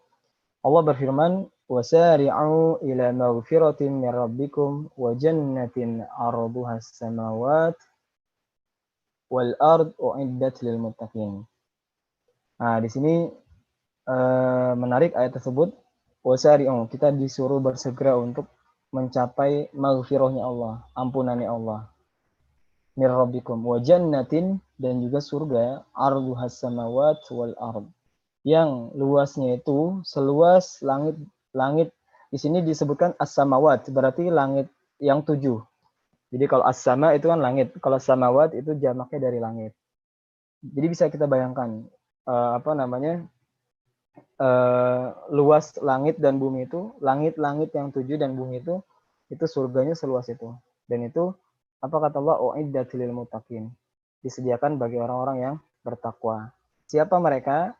Allah berfirman, "Wasari'u ila maghfiratin min rabbikum wa jannatin 'arduha as-samawat wal ard u'iddat lil muttaqin." Nah, di sini menarik ayat tersebut. Wasari'u, kita disuruh bersegera untuk mencapai maghfirahnya Allah, ampunannya Allah. Mir rabbikum wa jannatin, dan juga surga arduhas samawat wal ard, yang luasnya itu seluas langit. Di sini disebutkan as-samawat, berarti langit yang 7. Jadi kalau as-sama itu kan langit, kalau samawat itu jamaknya dari langit. Jadi bisa kita bayangkan luas langit dan bumi itu, langit-langit yang 7 dan bumi itu surganya seluas itu. Dan itu apa kata Allah, u'iddat lil muttaqin, disediakan bagi orang-orang yang bertakwa. Siapa mereka?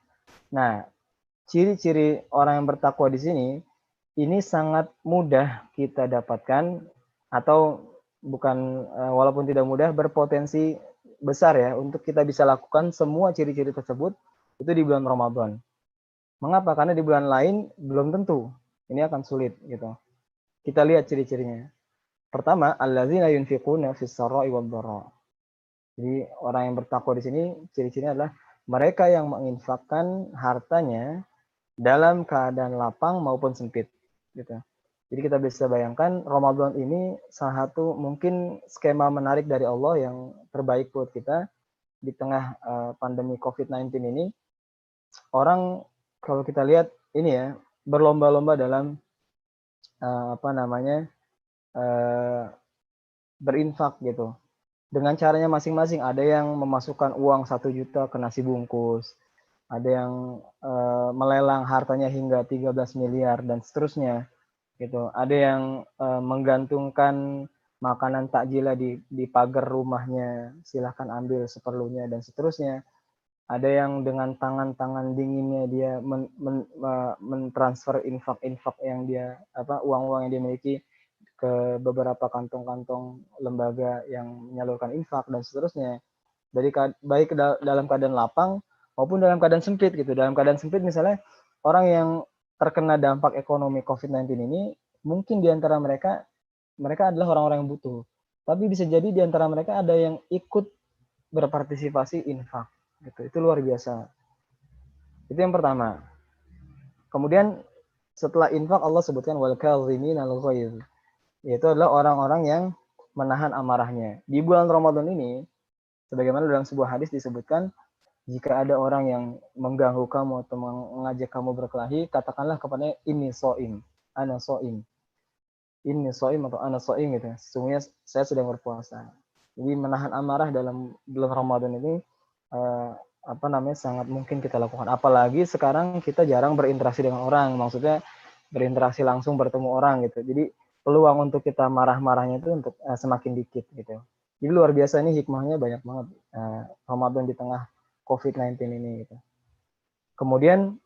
Nah, ciri-ciri orang yang bertakwa di sini ini sangat mudah kita dapatkan, atau bukan, walaupun tidak mudah, berpotensi besar ya untuk kita bisa lakukan semua ciri-ciri tersebut itu di bulan Ramadan. Mengapa? Karena di bulan lain belum tentu. Ini akan sulit gitu. Kita lihat ciri-cirinya. Pertama, alladzina yunfiquna fis sarra'i wad dharra. Jadi orang yang bertakwa di sini ciri-cirinya adalah mereka yang menginfakkan hartanya dalam keadaan lapang maupun sempit gitu. Jadi kita bisa bayangkan Ramadan ini salah satu mungkin skema menarik dari Allah yang terbaik buat kita di tengah pandemi COVID-19 ini. Orang kalau kita lihat ini ya, berlomba-lomba dalam berinfak gitu. Dengan caranya masing-masing. Ada yang memasukkan uang 1 juta ke nasi bungkus, ada yang melelang hartanya hingga 13 miliar dan seterusnya gitu. Ada yang menggantungkan makanan takjilah di pagar rumahnya, silahkan ambil seperlunya dan seterusnya. Ada yang dengan tangan-tangan dinginnya dia mentransfer infak-infak yang dia uang-uang yang dia miliki ke beberapa kantong-kantong lembaga yang menyalurkan infak dan seterusnya. Dari baik dalam keadaan lapang maupun dalam keadaan sempit gitu. Dalam keadaan sempit misalnya orang yang terkena dampak ekonomi COVID-19 ini, mungkin di antara mereka adalah orang-orang yang butuh. Tapi bisa jadi di antara mereka ada yang ikut berpartisipasi infak gitu. Itu luar biasa. Itu yang pertama. Kemudian setelah infak Allah sebutkan wal kadhiminal ghaidh, yaitu adalah orang-orang yang menahan amarahnya. Di bulan Ramadan ini, sebagaimana dalam sebuah hadis disebutkan, jika ada orang yang mengganggu kamu atau mengajak kamu berkelahi, katakanlah kepadanya ini so'im, ana so'im. Ini so'im atau ana so'im gitu. Sesungguhnya saya sedang berpuasa. Jadi menahan amarah dalam bulan Ramadan ini sangat mungkin kita lakukan. Apalagi sekarang kita jarang berinteraksi dengan orang, maksudnya berinteraksi langsung bertemu orang gitu. Jadi peluang untuk kita marah-marahnya itu untuk semakin dikit gitu. Jadi luar biasa, ini hikmahnya banyak banget Ramadan di tengah COVID-19 ini gitu. Kemudian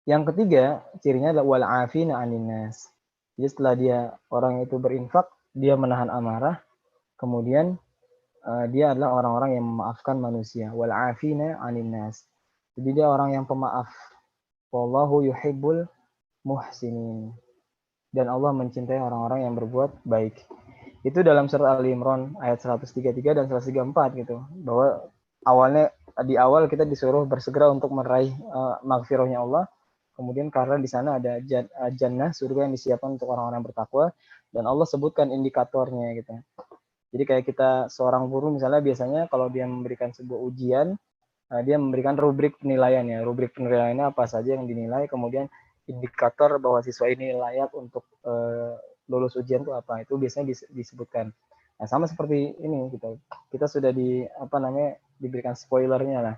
yang ketiga cirinya adalah wal afina 'anin nas. Jadi setelah orang itu berinfak, dia menahan amarah, kemudian dia adalah orang-orang yang memaafkan manusia. Wal afina 'anin nas. Jadi dia orang yang pemaaf. Wallahu yuhibbul muhsinin. Dan Allah mencintai orang-orang yang berbuat baik. Itu dalam surat Ali Imran ayat 133 dan 134 gitu. Bahwa di awal kita disuruh bersegera untuk meraih maghfirahnya Allah. Kemudian karena di sana ada jannah, surga yang disiapkan untuk orang-orang bertakwa, dan Allah sebutkan indikatornya gitu. Jadi kayak kita seorang guru misalnya biasanya kalau dia memberikan sebuah ujian, dia memberikan rubrik penilaiannya. Rubrik penilaiannya apa saja yang dinilai, kemudian indikator bahwa siswa ini layak untuk lulus ujian itu apa, itu biasanya disebutkan. Nah, sama seperti ini gitu. Kita sudah diberikan spoilernya lah.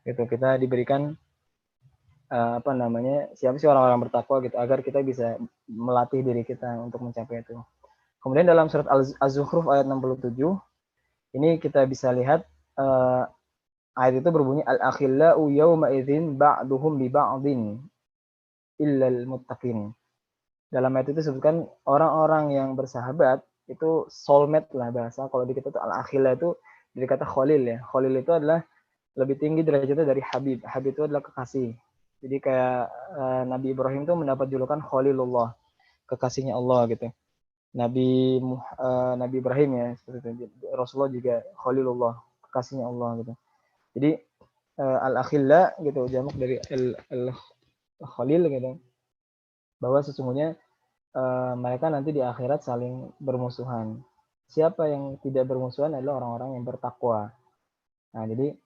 Gitu. Kita diberikan siapa sih orang-orang bertakwa gitu, agar kita bisa melatih diri kita untuk mencapai itu. Kemudian dalam surat Az-Zukhruf ayat 67 ini kita bisa lihat ayat itu berbunyi al-akhillau yawma idzin ba'duhum li ba'din illal muttaqin. Dalam ayat itu disebutkan orang-orang yang bersahabat itu soulmate lah bahasa. Kalau di kita tuh al-akhillah itu dari kata khalil ya. Khalil itu adalah lebih tinggi derajatnya dari habib. Habib itu adalah kekasih. Jadi kayak Nabi Ibrahim itu mendapat julukan Khalilullah, kekasihnya Allah gitu. Nabi Ibrahim ya seperti itu. Rasulullah juga Khalilullah, kekasihnya Allah gitu. Jadi al-akhilla gitu jamak dari al-khalil gitu. Bahwa sesungguhnya mereka nanti di akhirat saling bermusuhan. Siapa yang tidak bermusuhan adalah orang-orang yang bertakwa. Nah, jadi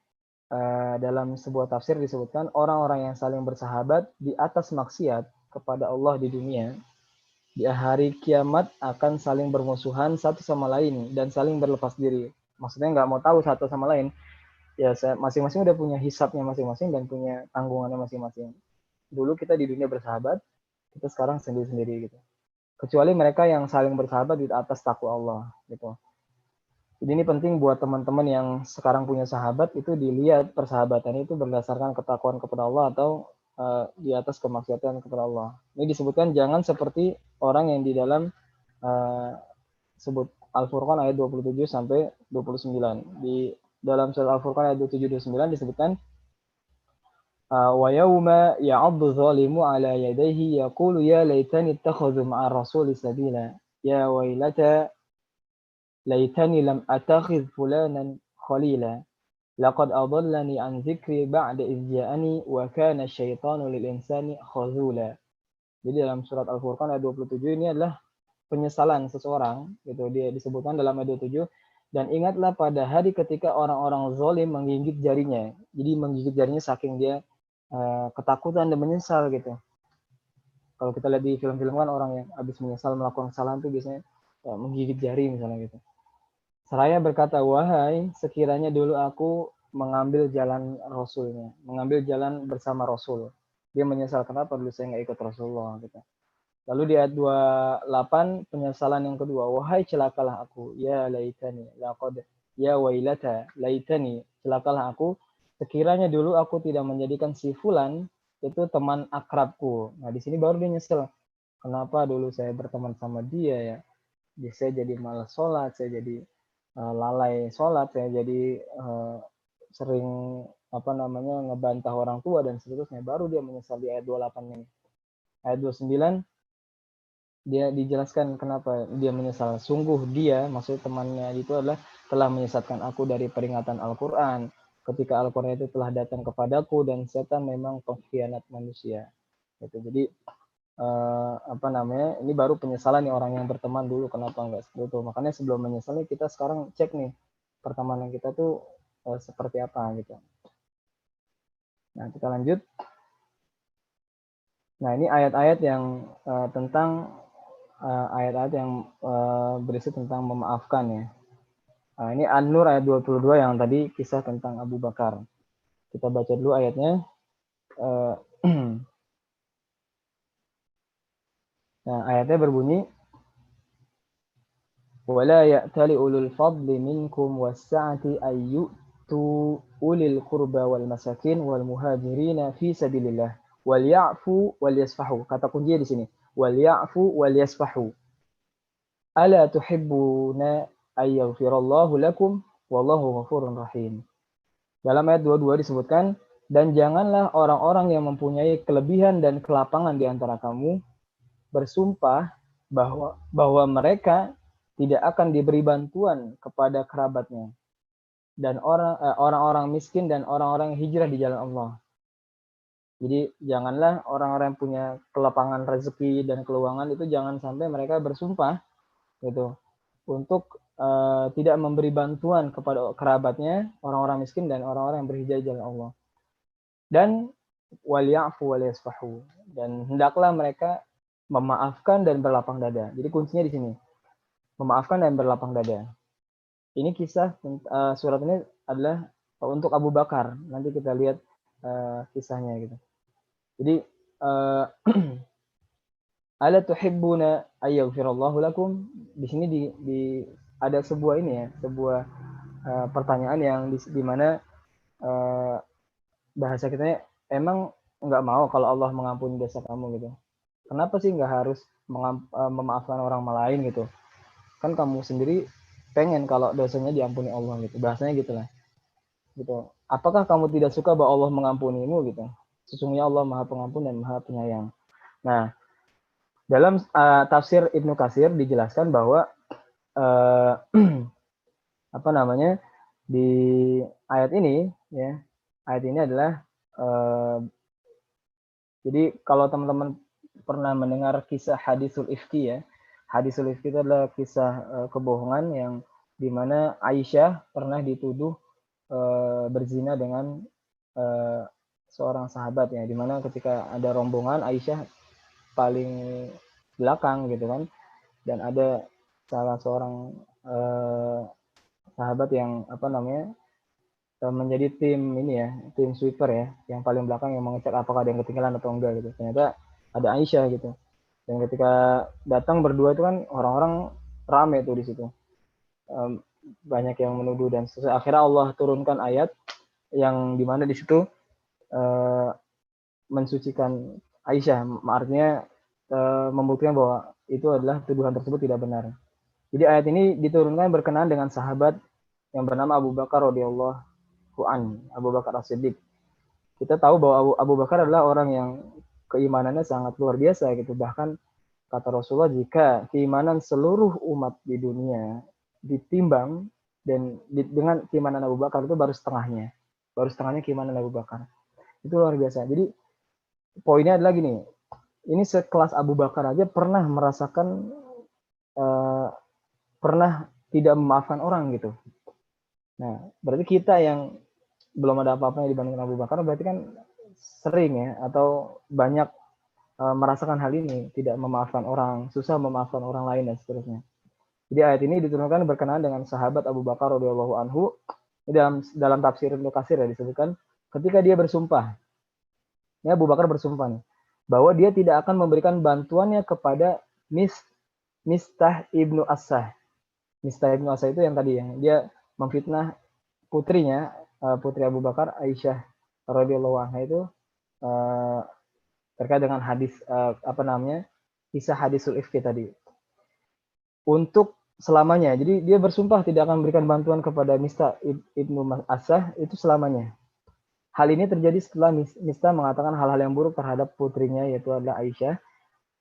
dalam sebuah tafsir disebutkan orang-orang yang saling bersahabat di atas maksiat kepada Allah di dunia, di hari kiamat akan saling bermusuhan satu sama lain dan saling berlepas diri. Maksudnya nggak mau tahu satu sama lain. Ya masing-masing udah punya hisapnya masing-masing dan punya tanggungannya masing-masing. Dulu kita di dunia bersahabat, kita sekarang sendiri-sendiri gitu. Kecuali mereka yang saling bersahabat di atas takwa Allah gitu. Jadi ini penting buat teman-teman yang sekarang punya sahabat itu dilihat persahabatan itu berdasarkan ketakwaan kepada Allah atau di atas kemaksiatan kepada Allah. Ini disebutkan jangan seperti orang yang di dalam sebut Al-Furqan ayat 27 sampai 29. Di dalam surat Al-Furqan ayat 27-29 disebutkan wa yauma ya'addu zalimu ala yadayhi yaqulu ya laitani ittakhadhu ma'ar rasuli sabila ya wailata laitani lam attakhidh fulanan khalila laqad adallani an dzikri ba'da idh ja'ani wa kana asyaitanu lil insani khazula. Jadi dalam surat Al-Furqan ayat 27 ini adalah penyesalan seseorang gitu, dia disebutkan dalam ayat 27, dan ingatlah pada hari ketika orang-orang zalim menggigit jarinya. Jadi menggigit jarinya saking dia ketakutan dan menyesal gitu. Kalau kita lihat di film-film kan orang yang habis menyesal melakukan kesalahan tuh biasanya menggigit jari misalnya gitu. Seraya berkata, wahai sekiranya dulu aku mengambil jalan Rasulnya, mengambil jalan bersama Rasul. Dia menyesal, kenapa dulu saya nggak ikut Rasulullah gitu. Lalu di ayat 28 penyesalan yang kedua, wahai celakalah aku, ya laitani, laqad ya wailata, laitani, celakalah aku, sekiranya dulu aku tidak menjadikan si fulan itu teman akrabku. Nah, di sini baru dia nyesel. Kenapa dulu saya berteman sama dia ya? Saya jadi malas sholat, saya jadi lalai sholat, saya jadi sering ngebantah orang tua dan seterusnya. Baru dia menyesal di ayat 28 ini. Ayat 29 dia dijelaskan kenapa dia menyesal. Sungguh dia, maksud temannya itu adalah telah menyesatkan aku dari peringatan Al-Quran. Ketika Al-Quran itu telah datang kepadaku dan setan memang pengkhianat manusia. Gitu. Jadi ini baru penyesalan nih orang yang berteman dulu kenapa enggak seperti itu. Makanya sebelum menyesal nih kita sekarang cek nih pertemanan kita tuh seperti apa gitu. Nah, kita lanjut. Nah, ini ayat-ayat yang tentang ayat-ayat yang berisi tentang memaafkan ya. Nah, ini An-Nur ayat 22 yang tadi kisah tentang Abu Bakar. Kita baca dulu ayatnya. Nah, ayatnya berbunyi, وَلَا يَأْتَلِ أُولُو الْفَضْلِ مِنْكُمْ وَالسَّعَةِ أَنْ يُؤْتُوا أُولِي الْقُرْبَى وَالْمَسَاكِينِ وَالْمُهَاجِرِينَ فِي سَبِيلِ اللَّهِ وَلْيَعْفُوا وَلْيَصْفَحُوا. Kata kuncinya di sini, وَلْيَعْفُوا وَلْيَصْفَحُوا. أَلَا تُحِبُّونَ أَنْ يَغْفِرَ اللَّهُ لَكُمْ وَاللَّهُ غَفُورٌ رَحِيمٌ. Dalam ayat 22 disebutkan, dan janganlah orang-orang yang mempunyai kelebihan dan kelapangan di antara kamu bersumpah bahwa mereka tidak akan diberi bantuan kepada kerabatnya dan orang-orang miskin dan orang-orang hijrah di jalan Allah. Jadi janganlah orang-orang yang punya kelapangan rezeki dan keuangan itu jangan sampai mereka bersumpah gitu untuk tidak memberi bantuan kepada kerabatnya, orang-orang miskin dan orang-orang yang berhijrah di jalan Allah. Dan waliyafu waliyasfahu, dan hendaklah mereka memaafkan dan berlapang dada. Jadi kuncinya di sini. Memaafkan dan berlapang dada. Ini kisah surat ini adalah untuk Abu Bakar. Nanti kita lihat kisahnya gitu. Jadi ala tuhibbuna ayyaghfirallahu lakum. Di sini ada sebuah ini ya, sebuah pertanyaan yang di mana bahasa kita emang nggak mau kalau Allah mengampuni dosa kamu gitu. Kenapa sih nggak harus memaafkan orang lain gitu? kan kamu sendiri pengen kalau dosanya diampuni Allah gitu, bahasanya gitulah gitu. Apakah kamu tidak suka bahwa Allah mengampunimu gitu? Sesungguhnya Allah Maha Pengampun dan Maha Penyayang. Nah, dalam tafsir Ibnu Katsir dijelaskan bahwa apa namanya, di ayat ini ya, ayat ini adalah jadi kalau teman-teman pernah mendengar kisah hadisul ifki ya, hadisul ifki itu adalah kisah kebohongan yang dimana Aisyah pernah dituduh berzina dengan seorang sahabat ya, dimana ketika ada rombongan Aisyah paling belakang gitu kan, dan ada salah seorang sahabat yang apa namanya menjadi tim ini ya, tim sweeper ya, yang paling belakang yang mengecek apakah ada yang ketinggalan atau enggak gitu. Ternyata ada Aisyah gitu. Dan ketika datang berdua itu kan orang-orang rame tuh di situ. Banyak yang menuduh dan akhirnya Allah turunkan ayat yang dimana di situ mensucikan Aisyah, artinya membuktikan bahwa itu adalah tuduhan tersebut tidak benar. Jadi ayat ini diturunkan berkenaan dengan sahabat yang bernama Abu Bakar radhiyallahu an, Abu Bakar As-Siddiq. Kita tahu bahwa Abu Bakar adalah orang yang keimanannya sangat luar biasa gitu. Bahkan kata Rasulullah, jika keimanan seluruh umat di dunia ditimbang dan dengan keimanan Abu Bakar itu baru setengahnya. Baru setengahnya keimanan Abu Bakar. Itu luar biasa. Jadi poinnya adalah gini, ini sekelas Abu Bakar aja pernah merasakan pernah tidak memaafkan orang gitu. Nah, berarti kita yang belum ada apa-apanya dibandingkan Abu Bakar, berarti kan sering ya, atau banyak merasakan hal ini, tidak memaafkan orang, susah memaafkan orang lain dan seterusnya. Jadi ayat ini diturunkan berkenaan dengan sahabat Abu Bakar radhiyallahu anhu. Dalam tafsir Ibnu Katsir ya disebutkan ketika dia bersumpah, ya Abu Bakar bersumpah nih, bahwa dia tidak akan memberikan bantuannya kepada Mistah ibnu Asah. Mistah ibnu Asah itu yang tadi yang dia memfitnah putrinya, putri Abu Bakar, Aisyah radhiyallahu anha itu terkait dengan hadis apa namanya, kisah hadisul ifki tadi. Untuk selamanya. Jadi dia bersumpah tidak akan memberikan bantuan kepada Mistah ibnu Asah itu selamanya. Hal ini terjadi setelah Mistah mengatakan hal-hal yang buruk terhadap putrinya, yaitu adalah Aisyah,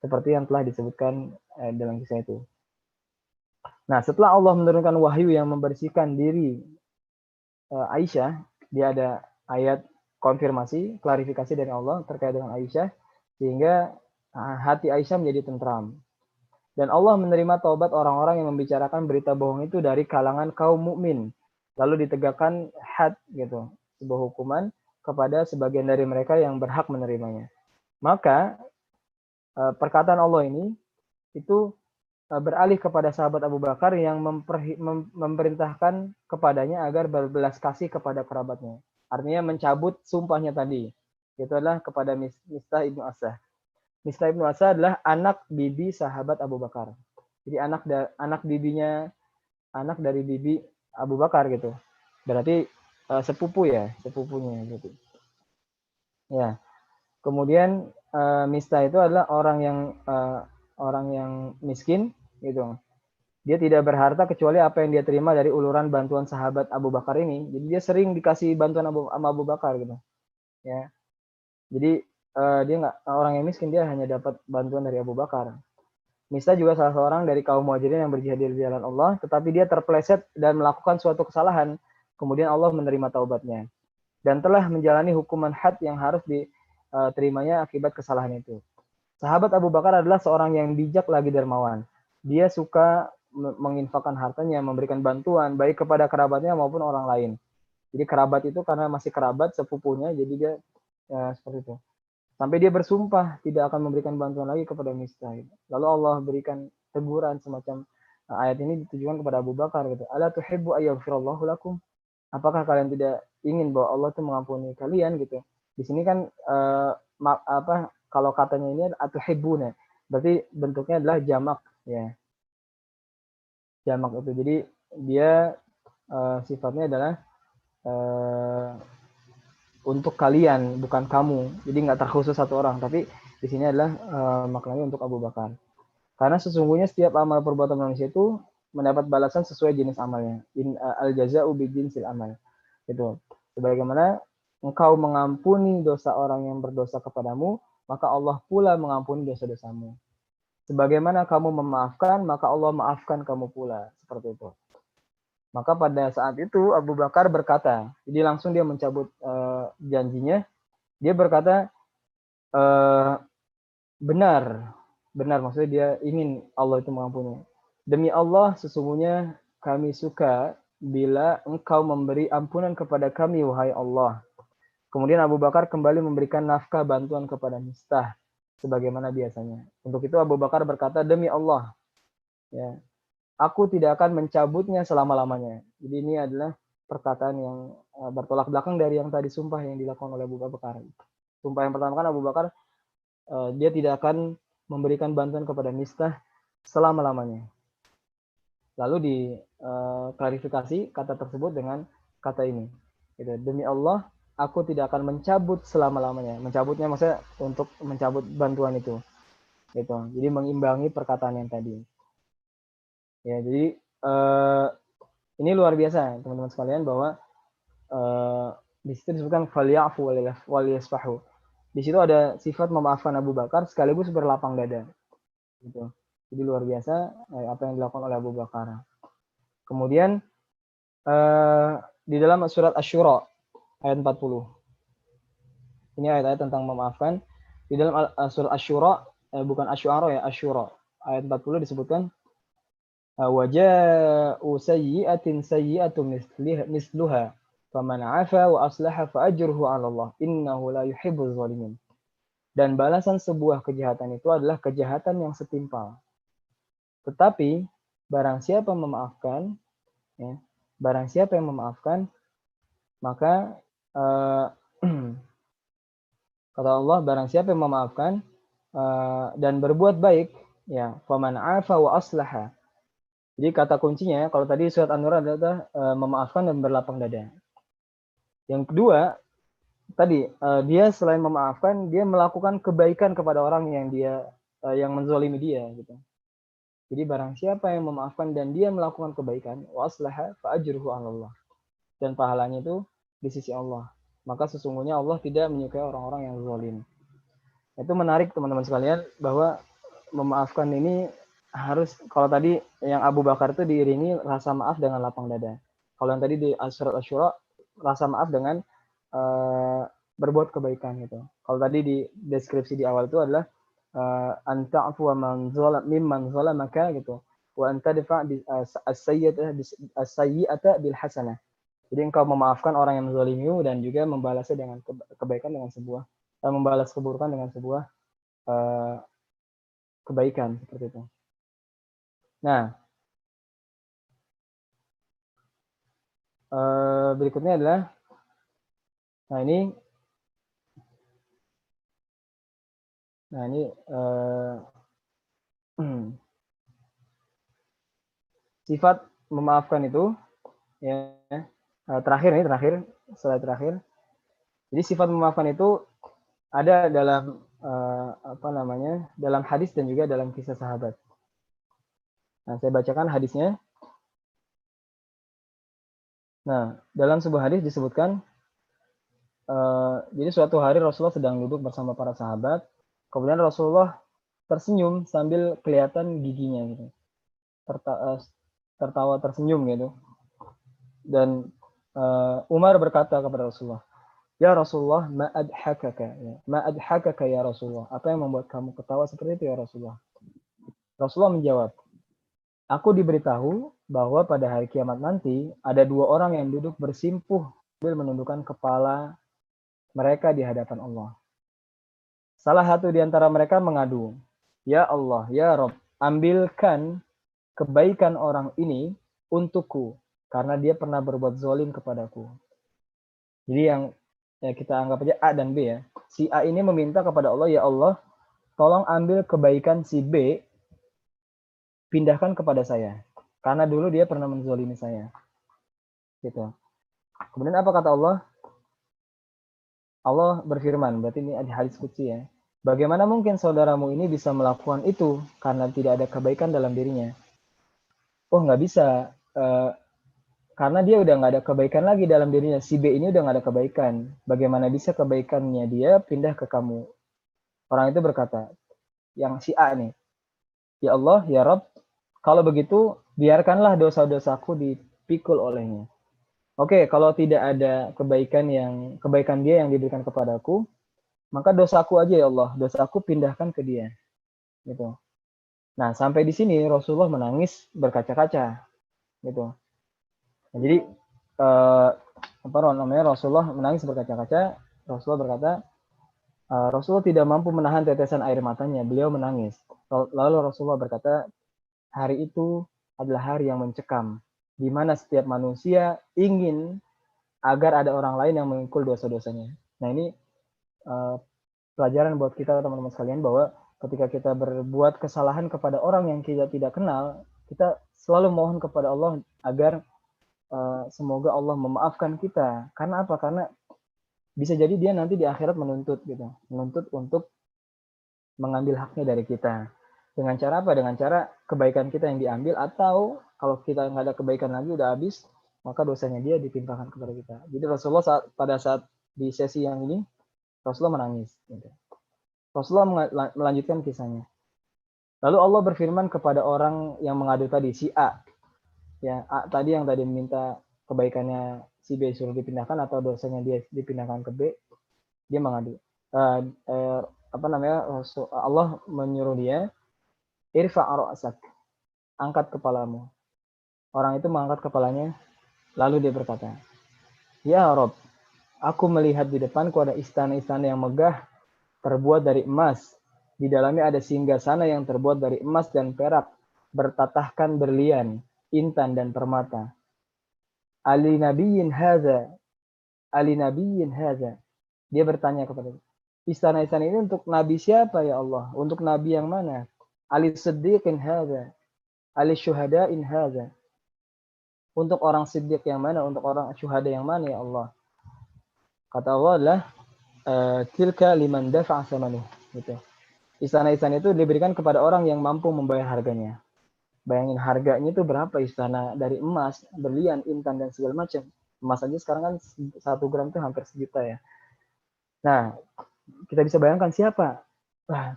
seperti yang telah disebutkan dalam kisah itu. Nah, setelah Allah menurunkan wahyu yang membersihkan diri Aisyah, dia ada ayat konfirmasi, klarifikasi dari Allah terkait dengan Aisyah, sehingga hati Aisyah menjadi tentram. Dan Allah menerima taubat orang-orang yang membicarakan berita bohong itu dari kalangan kaum mukmin. Lalu ditegakkan had gitu, sebuah hukuman kepada sebagian dari mereka yang berhak menerimanya. Maka perkataan Allah ini itu beralih kepada sahabat Abu Bakar yang memerintahkan kepadanya agar berbelas kasih kepada kerabatnya. Artinya mencabut sumpahnya tadi. Itu adalah kepada Mistah ibnu Asah. Mistah ibnu Asah adalah anak bibi sahabat Abu Bakar. Jadi anak dari bibi Abu Bakar gitu. Berarti sepupu ya, sepupunya berarti. Ya. Kemudian Mistah itu adalah orang yang miskin gitu. Dia tidak berharta kecuali apa yang dia terima dari uluran bantuan sahabat Abu Bakar ini. Jadi dia sering dikasih bantuan sama Abu Bakar gitu. Ya. Jadi dia nggak, orang yang miskin, dia hanya dapat bantuan dari Abu Bakar. Mistah juga salah seorang dari kaum muhajirin yang berjihad di jalan Allah, tetapi dia terpeleset dan melakukan suatu kesalahan. Kemudian Allah menerima taubatnya dan telah menjalani hukuman had yang harus diterimanya akibat kesalahan itu. Sahabat Abu Bakar adalah seorang yang bijak lagi dermawan. Dia suka menginfakkan hartanya, memberikan bantuan baik kepada kerabatnya maupun orang lain. Jadi kerabat itu karena masih kerabat sepupunya, jadi dia seperti itu. Sampai dia bersumpah tidak akan memberikan bantuan lagi kepada Mistah. Lalu Allah berikan teguran semacam ayat ini ditujukan kepada Abu Bakar gitu. Ala tuhibbu ayyaghfirallahu lakum? Apakah kalian tidak ingin bahwa Allah itu mengampuni kalian gitu? Di sini kan kalau katanya ini atuhibbuna, berarti bentuknya adalah jamak ya. Jamak itu. Jadi dia sifatnya adalah untuk kalian, bukan kamu. Jadi nggak terkhusus satu orang, tapi di sini adalah maknanya untuk Abu Bakar. Karena sesungguhnya setiap amal perbuatan manusia itu mendapat balasan sesuai jenis amalnya. Al jaza'u bi jinsil amal. Gitu. Sebagaimana engkau mengampuni dosa orang yang berdosa kepadamu, maka Allah pula mengampuni dosa-dosamu. Sebagaimana kamu memaafkan, maka Allah maafkan kamu pula. Seperti itu. Maka pada saat itu Abu Bakar berkata, jadi langsung dia mencabut janjinya. Dia berkata, benar maksudnya dia ingin Allah itu mengampuni. Demi Allah, sesungguhnya kami suka bila engkau memberi ampunan kepada kami, wahai Allah. Kemudian Abu Bakar kembali memberikan nafkah bantuan kepada Mistah sebagaimana biasanya. Untuk itu Abu Bakar berkata, demi Allah, ya, aku tidak akan mencabutnya selama-lamanya. Jadi ini adalah perkataan yang bertolak belakang dari yang tadi sumpah yang dilakukan oleh Abu Bakar. Sumpah yang pertama kan Abu Bakar dia tidak akan memberikan bantuan kepada Mistah selama-lamanya. Lalu diklarifikasi kata tersebut dengan kata ini. Gitu. Demi Allah, aku tidak akan mencabut selama-lamanya. Mencabutnya maksudnya untuk mencabut bantuan itu. Gitu. Jadi mengimbangi perkataan yang tadi. Ya, jadi ini luar biasa teman-teman sekalian bahwa di situ disebutkan falyafu waliyasfahu. Di situ ada sifat memaafkan Abu Bakar sekaligus berlapang dada. Gitu. Jadi luar biasa apa yang dilakukan oleh Abu Bakar. Kemudian di dalam surat Asy-Syura ayat 40. Ini ayat-ayat tentang memaafkan. Di dalam surat Asy-Syura bukan Asy-Syu'ara ya, Asy-Syura ayat 40 disebutkan waja'u sayyi'atin sayyi'atun misluha faman 'afa wa aslaha fa ajruhu 'ala Allah innahu la yuhibbuz zalimin. Dan balasan sebuah kejahatan itu adalah kejahatan yang setimpal. Tetapi barang siapa memaafkan, ya, barang siapa yang memaafkan, maka kata Allah, barang siapa yang memaafkan dan berbuat baik, ya, faman 'afa wa aslaha. Jadi kata kuncinya, kalau tadi surat An-Nur adalah memaafkan dan berlapang dada. Yang kedua, tadi dia selain memaafkan, dia melakukan kebaikan kepada orang yang yang menzalimi dia, gitu. Jadi barang siapa yang memaafkan dan dia melakukan kebaikan, wa aslaha fa ajruhu 'ala Allah. Dan pahalanya itu di sisi Allah. Maka sesungguhnya Allah tidak menyukai orang-orang yang zalim. Itu menarik teman-teman sekalian bahwa memaafkan ini harus, kalau tadi yang Abu Bakar itu diiringi rasa maaf dengan lapang dada. Kalau yang tadi di surat Asy-Syura rasa maaf dengan berbuat kebaikan gitu. Kalau tadi di deskripsi di awal itu adalah anta'fu man zalam mimman zalamaka gitu. Wa antadfa as-sayyi'ata bil hasanah. Jadi engkau memaafkan orang yang menzalimimu dan juga membalasnya dengan kebaikan dengan sebuah membalas keburukan dengan sebuah kebaikan seperti itu. Nah, berikutnya adalah, nah ini sifat memaafkan itu, ya, terakhir, slide terakhir. Jadi sifat memaafkan itu ada dalam dalam hadis dan juga dalam kisah sahabat. Nah, saya bacakan hadisnya. Nah, dalam sebuah hadis disebutkan, jadi suatu hari Rasulullah sedang duduk bersama para sahabat, kemudian Rasulullah tersenyum sambil kelihatan giginya gitu, tertawa tersenyum gitu. Dan Umar berkata kepada Rasulullah, ya Rasulullah, ma adhakaka ya Rasulullah, apa yang membuat kamu ketawa seperti itu ya Rasulullah? Rasulullah menjawab, aku diberitahu bahwa pada hari kiamat nanti ada dua orang yang duduk bersimpuh sambil menundukkan kepala mereka di hadapan Allah. Salah satu di antara mereka mengadu, ya Allah, ya Rabb, ambilkan kebaikan orang ini untukku karena dia pernah berbuat zalim kepadaku. Jadi yang kita anggap aja A dan B ya. Si A ini meminta kepada Allah, ya Allah, tolong ambil kebaikan si B, pindahkan kepada saya. Karena dulu dia pernah menzalimi saya. Gitu. Kemudian apa kata Allah? Allah berfirman, berarti ini ada hadis qudsi ya. Bagaimana mungkin saudaramu ini bisa melakukan itu karena tidak ada kebaikan dalam dirinya? oh nggak bisa, karena dia udah nggak ada kebaikan lagi dalam dirinya. Si B ini udah nggak ada kebaikan. Bagaimana bisa kebaikannya dia pindah ke kamu? Orang itu berkata, yang si A nih, ya Allah, ya Rob, kalau begitu biarkanlah dosa-dosaku dipikul olehnya. Oke, kalau tidak ada kebaikan dia yang diberikan kepadaku, maka dosaku aja ya Allah, dosaku pindahkan ke dia. Gitu. Nah, sampai di sini Rasulullah menangis berkaca-kaca. Gitu. Nah, jadi apa namanya, Rasulullah menangis berkaca-kaca. Rasulullah berkata, Rasulullah tidak mampu menahan tetesan air matanya. Beliau menangis. Lalu Rasulullah berkata, hari itu adalah hari yang mencekam, di mana setiap manusia ingin agar ada orang lain yang memikul dosa-dosanya. Nah, ini pelajaran buat kita teman-teman sekalian, bahwa ketika kita berbuat kesalahan kepada orang yang kita tidak kenal, kita selalu mohon kepada Allah agar semoga Allah memaafkan kita. Karena apa? Karena bisa jadi dia nanti di akhirat menuntut gitu, menuntut untuk mengambil haknya dari kita. Dengan cara apa? Dengan cara kebaikan kita yang diambil, atau kalau kita nggak ada kebaikan lagi udah habis, maka dosanya dia ditimpakan kepada kita. Jadi Rasulullah pada saat di sesi yang ini, Rasulullah menangis. Gitu. Rasulullah melanjutkan kisahnya. Lalu Allah berfirman kepada orang yang mengadu tadi, si A. Ya, A tadi yang tadi meminta kebaikannya si B suruh dipindahkan atau dosanya dia dipindahkan ke B, dia mengadu. Apa namanya? Allah menyuruh dia, irfa' ra'sak, angkat kepalamu. Orang itu mengangkat kepalanya, lalu dia berkata, ya Rob, aku melihat di depanku ada istana-istana yang megah, terbuat dari emas. Di dalamnya ada singgasana yang terbuat dari emas dan perak, bertatahkan berlian, intan dan permata. Ali nabiyyin hadza, ali nabiyyin hadza. Dia bertanya kepada istana-istana ini untuk nabi siapa ya Allah? Untuk nabi yang mana? Ali siddiqin hadza, ali syuhada'in hadza. Untuk orang siddiq yang mana? Untuk orang syuhada yang mana ya Allah? Kata Allah adalah tilka liman dafa'a samanuh. Gitu. Istana-istana itu diberikan kepada orang yang mampu membayar harganya. Bayangin harganya itu berapa istana, dari emas, berlian, intan, dan segala macam. Emas aja sekarang kan 1 gram itu hampir 1 juta ya. Nah, kita bisa bayangkan siapa?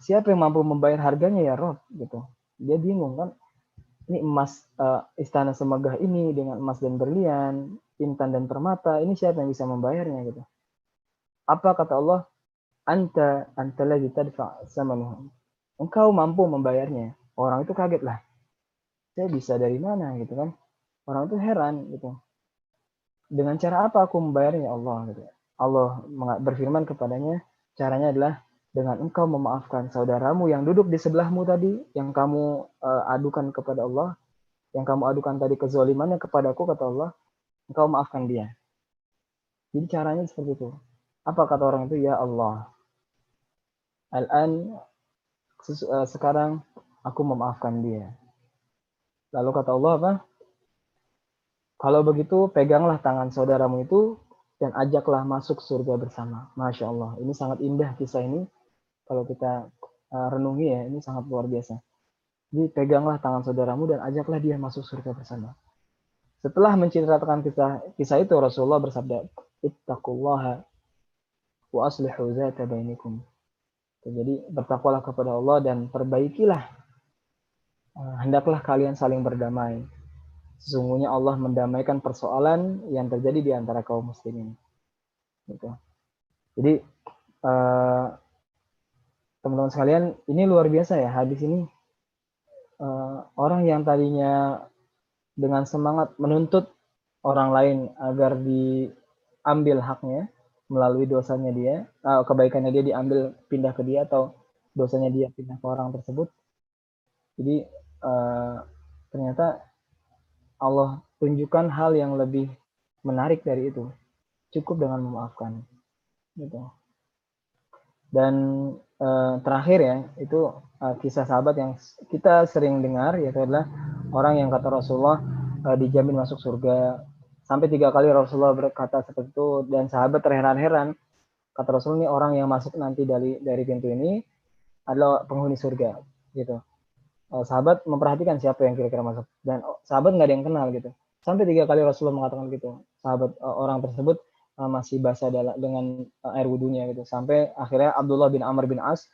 Siapa yang mampu membayar harganya ya Rob? Gitu. Dia bingung kan. Ini emas, istana semegah ini dengan emas dan berlian, intan dan permata, ini siapa yang bisa membayarnya gitu. Apa kata Allah? Anta ladzi tadfa' samanuhu. Engkau mampu membayarnya. Orang itu kaget lah. Saya bisa dari mana gitu kan? Orang itu heran gitu. Dengan cara apa aku membayarnya Allah gitu. Allah berfirman kepadanya, caranya adalah dengan engkau memaafkan saudaramu yang duduk di sebelahmu tadi, yang kamu adukan kepada Allah, yang kamu adukan tadi kezalimannya kepadaku, kata Allah, engkau maafkan dia. Jadi caranya seperti itu. Apa kata orang itu? Ya Allah, al-an, sekarang aku memaafkan dia. Lalu kata Allah apa? Kalau begitu peganglah tangan saudaramu itu dan ajaklah masuk surga bersama. Masya Allah, ini sangat indah kisah ini. Kalau kita renungi ya, ini sangat luar biasa. Jadi peganglah tangan saudaramu dan ajaklah dia masuk surga bersama. Setelah menceritakan kisah itu, Rasulullah bersabda, ittaqullaha wa aslihu zata bainikum. Jadi bertakwalah kepada Allah dan perbaikilah, hendaklah kalian saling berdamai. Sesungguhnya Allah mendamaikan persoalan yang terjadi di antara kaum muslimin. Gitu. Jadi teman-teman sekalian, ini luar biasa ya hadis ini. Orang yang tadinya dengan semangat menuntut orang lain agar diambil haknya melalui dosanya dia, kebaikannya dia diambil pindah ke dia, atau dosanya dia pindah ke orang tersebut. Jadi ternyata Allah tunjukkan hal yang lebih menarik dari itu. Cukup dengan memaafkan. Gitu. Dan terakhir ya, itu kisah sahabat yang kita sering dengar, yaitu adalah orang yang kata Rasulullah dijamin masuk surga. Sampai 3 kali Rasulullah berkata seperti itu, dan sahabat terheran-heran. Kata Rasulullah, ini orang yang masuk nanti dari pintu ini adalah penghuni surga. Gitu. sahabat memperhatikan siapa yang kira-kira masuk, dan sahabat nggak ada yang kenal gitu. Sampai 3 kali Rasulullah mengatakan gitu. Sahabat orang tersebut masih basah dengan air wudhunya gitu. Sampai akhirnya Abdullah bin Amr bin As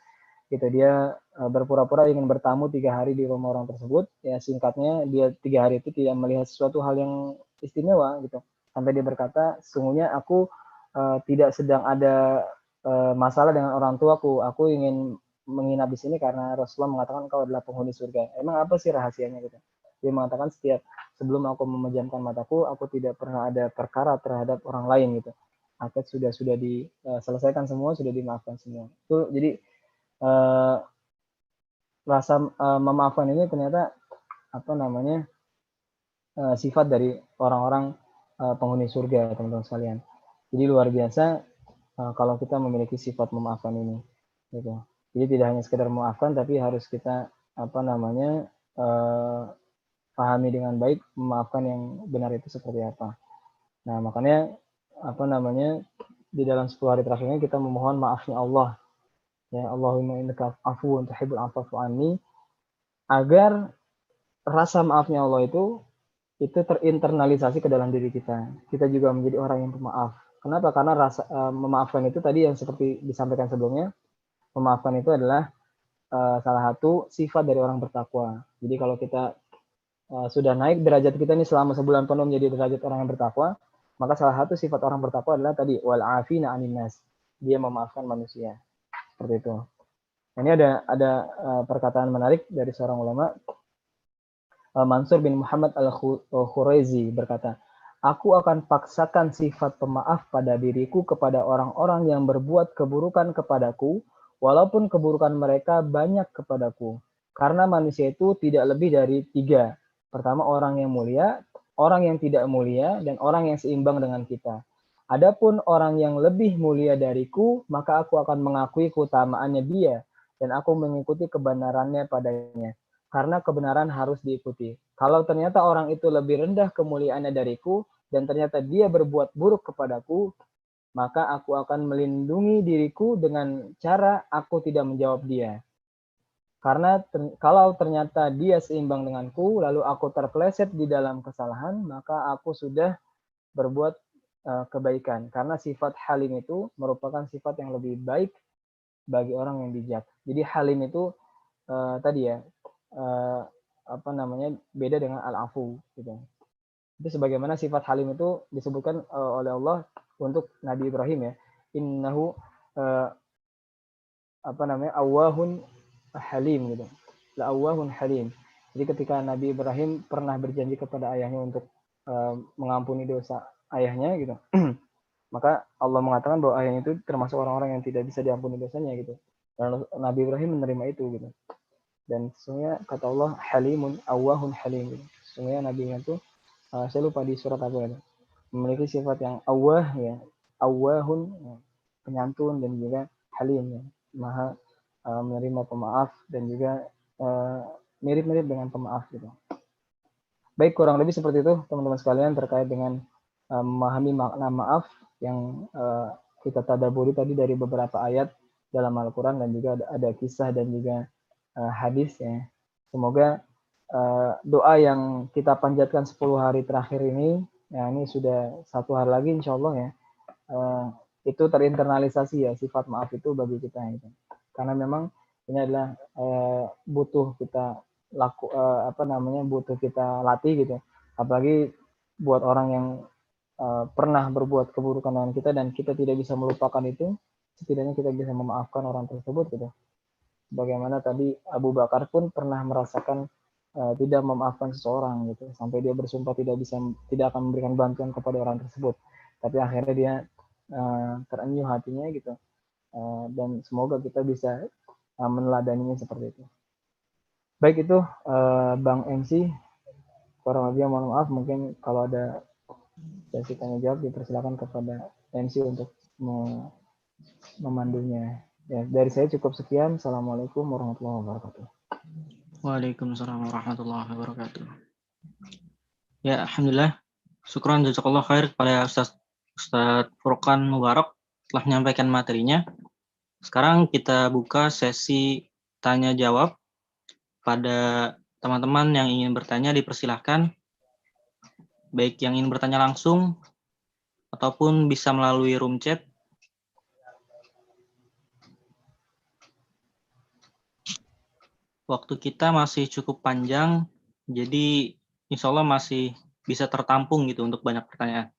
gitu, dia berpura-pura ingin bertamu 3 hari di rumah orang tersebut. Ya singkatnya, dia 3 hari itu tidak melihat sesuatu hal yang istimewa gitu. Sampai dia berkata, sesungguhnya aku tidak sedang ada masalah dengan orang tuaku. Aku ingin menginap di sini karena Rasulullah mengatakan engkau adalah penghuni surga. Emang apa sih rahasianya gitu? Dia mengatakan sebelum aku memejamkan mataku, aku tidak pernah ada perkara terhadap orang lain gitu. Akad sudah diselesaikan semua, sudah dimaafkan semua. Itu jadi rasa memaafkan ini ternyata sifat dari orang-orang penghuni surga, teman-teman sekalian. Jadi luar biasa kalau kita memiliki sifat memaafkan ini gitu. Jadi tidak hanya sekedar memaafkan, tapi harus kita pahami dengan baik memaafkan yang benar itu seperti apa. Nah, makanya di dalam 10 hari terakhirnya kita memohon maafnya Allah. Ya, Allahumma innaka afuwun tuhibbul afwa fa'fu anni, agar rasa maafnya Allah itu terinternalisasi ke dalam diri kita. Kita juga menjadi orang yang pemaaf. Kenapa? Karena rasa memaafkan itu tadi yang seperti disampaikan sebelumnya, memaafkan itu adalah salah satu sifat dari orang bertakwa. Jadi kalau kita sudah naik derajat kita ini selama sebulan penuh menjadi derajat orang yang bertakwa, maka salah satu sifat orang bertakwa adalah tadi wal afina anin nas. Dia memaafkan manusia. Seperti itu. Ini ada perkataan menarik dari seorang ulama, Mansur bin Muhammad al-Khuraizi berkata, aku akan paksakan sifat pemaaf pada diriku kepada orang-orang yang berbuat keburukan kepadaku, walaupun keburukan mereka banyak kepadaku. Karena manusia itu tidak lebih dari 3. Pertama, orang yang mulia, orang yang tidak mulia, dan orang yang seimbang dengan kita. Adapun orang yang lebih mulia dariku, maka aku akan mengakui keutamaannya dia, dan aku mengikuti kebenarannya padanya. Karena kebenaran harus diikuti. Kalau ternyata orang itu lebih rendah kemuliaannya dariku, dan ternyata dia berbuat buruk kepadaku, maka aku akan melindungi diriku dengan cara aku tidak menjawab dia. Karena kalau ternyata dia seimbang denganku, lalu aku terpeleset di dalam kesalahan, maka aku sudah berbuat kebaikan. Karena sifat halim itu merupakan sifat yang lebih baik bagi orang yang bijak. Jadi halim itu tadi ya, beda dengan al-afu gitu. Itu sebagaimana sifat halim itu disebutkan oleh Allah untuk Nabi Ibrahim ya. Innahu awwahun halim gitu. La awwahun halim. Jadi ketika Nabi Ibrahim pernah berjanji kepada ayahnya untuk mengampuni dosa ayahnya gitu. Maka Allah mengatakan bahwa ayahnya itu termasuk orang-orang yang tidak bisa diampuni dosanya gitu. Dan Nabi Ibrahim menerima itu gitu. Dan sesungguhnya kata Allah halimun awwahun halim gitu. Sesungguhnya Nabi itu saya lupa di surat apa ya, memiliki sifat yang awwah ya, awwahun ya, penyantun, dan juga halim ya, maha menerima pemaaf, dan juga mirip-mirip dengan pemaaf gitu. Baik, kurang lebih seperti itu teman-teman sekalian terkait dengan memahami makna maaf yang kita tadabburi tadi dari beberapa ayat dalam Al-Quran, dan juga ada kisah dan juga hadis ya. Semoga doa yang kita panjatkan 10 hari terakhir ini, ya ini sudah 1 hari lagi insya Allah ya, itu terinternalisasi ya sifat maaf itu bagi kita gitu. Karena memang ini adalah butuh kita butuh kita latih gitu. Apalagi buat orang yang pernah berbuat keburukan dengan kita dan kita tidak bisa melupakan itu, setidaknya kita bisa memaafkan orang tersebut gitu. Bagaimana tadi Abu Bakar pun pernah merasakan tidak memaafkan seseorang gitu, sampai dia bersumpah tidak akan memberikan bantuan kepada orang tersebut. Tapi akhirnya dia terenyuh hatinya gitu. Dan semoga kita bisa meneladaninya seperti itu. Baik, itu Bang MC, kurang lebih mohon maaf, mungkin kalau ada sesi tanya jawab dipersilakan kepada MC untuk memandunya. Ya, dari saya cukup sekian. Assalamualaikum warahmatullahi wabarakatuh. Waalaikumsalam warahmatullahi wabarakatuh. Ya, alhamdulillah. Syukran jazakallah khair kepada Ustaz Furqan Mubarak telah menyampaikan materinya. Sekarang kita buka sesi tanya jawab. kepada teman-teman yang ingin bertanya dipersilahkan, baik yang ingin bertanya langsung ataupun bisa melalui room chat. Waktu kita masih cukup panjang, jadi insya Allah masih bisa tertampung gitu untuk banyak pertanyaan.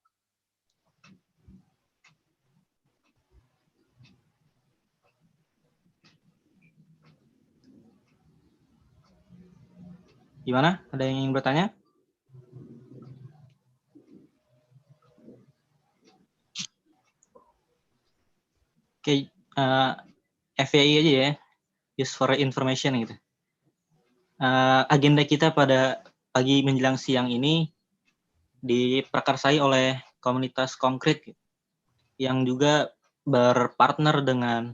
Gimana? Ada yang ingin bertanya? Oke, FYI aja ya, use for information gitu. Agenda kita pada pagi menjelang siang ini diprakarsai oleh komunitas konkret yang juga berpartner dengan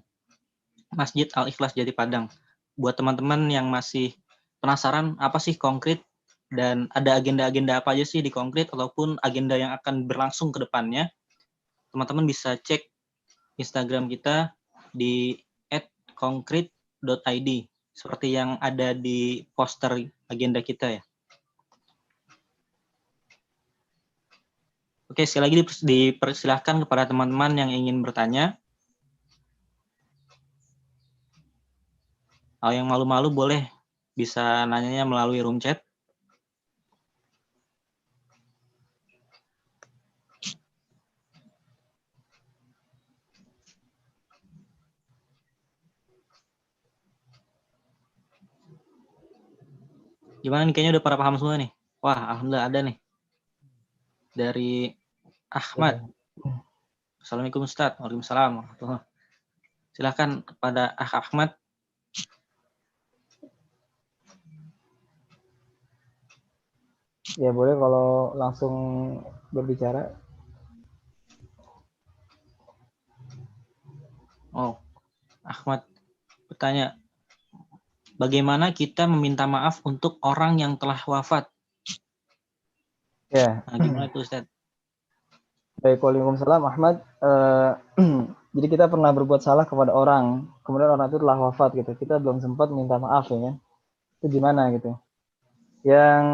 Masjid Al-Ikhlas Jati Padang. Buat teman-teman yang masih penasaran apa sih konkret dan ada agenda-agenda apa aja sih di konkret ataupun agenda yang akan berlangsung ke depannya, teman-teman bisa cek Instagram kita di @konkret.id seperti yang ada di poster agenda kita ya. Oke, sekali lagi dipersilahkan kepada teman-teman yang ingin bertanya. Yang malu-malu boleh bisa nanyanya melalui room chat. Gimana nih, kayaknya udah pada paham semua nih. Wah, alhamdulillah ada nih. Dari Ahmad. Assalamualaikum Ustaz. Waalaikumsalam. Silakan kepada Ahmad. Ya boleh kalau langsung berbicara. Oh, Ahmad bertanya, bagaimana kita meminta maaf untuk orang yang telah wafat? Ya. Nah, gimana itu Ustaz? Baik, waalaikumsalam Ahmad. Jadi kita pernah berbuat salah kepada orang, kemudian orang itu telah wafat gitu. Kita belum sempat minta maaf ya. Itu gimana gitu? Yang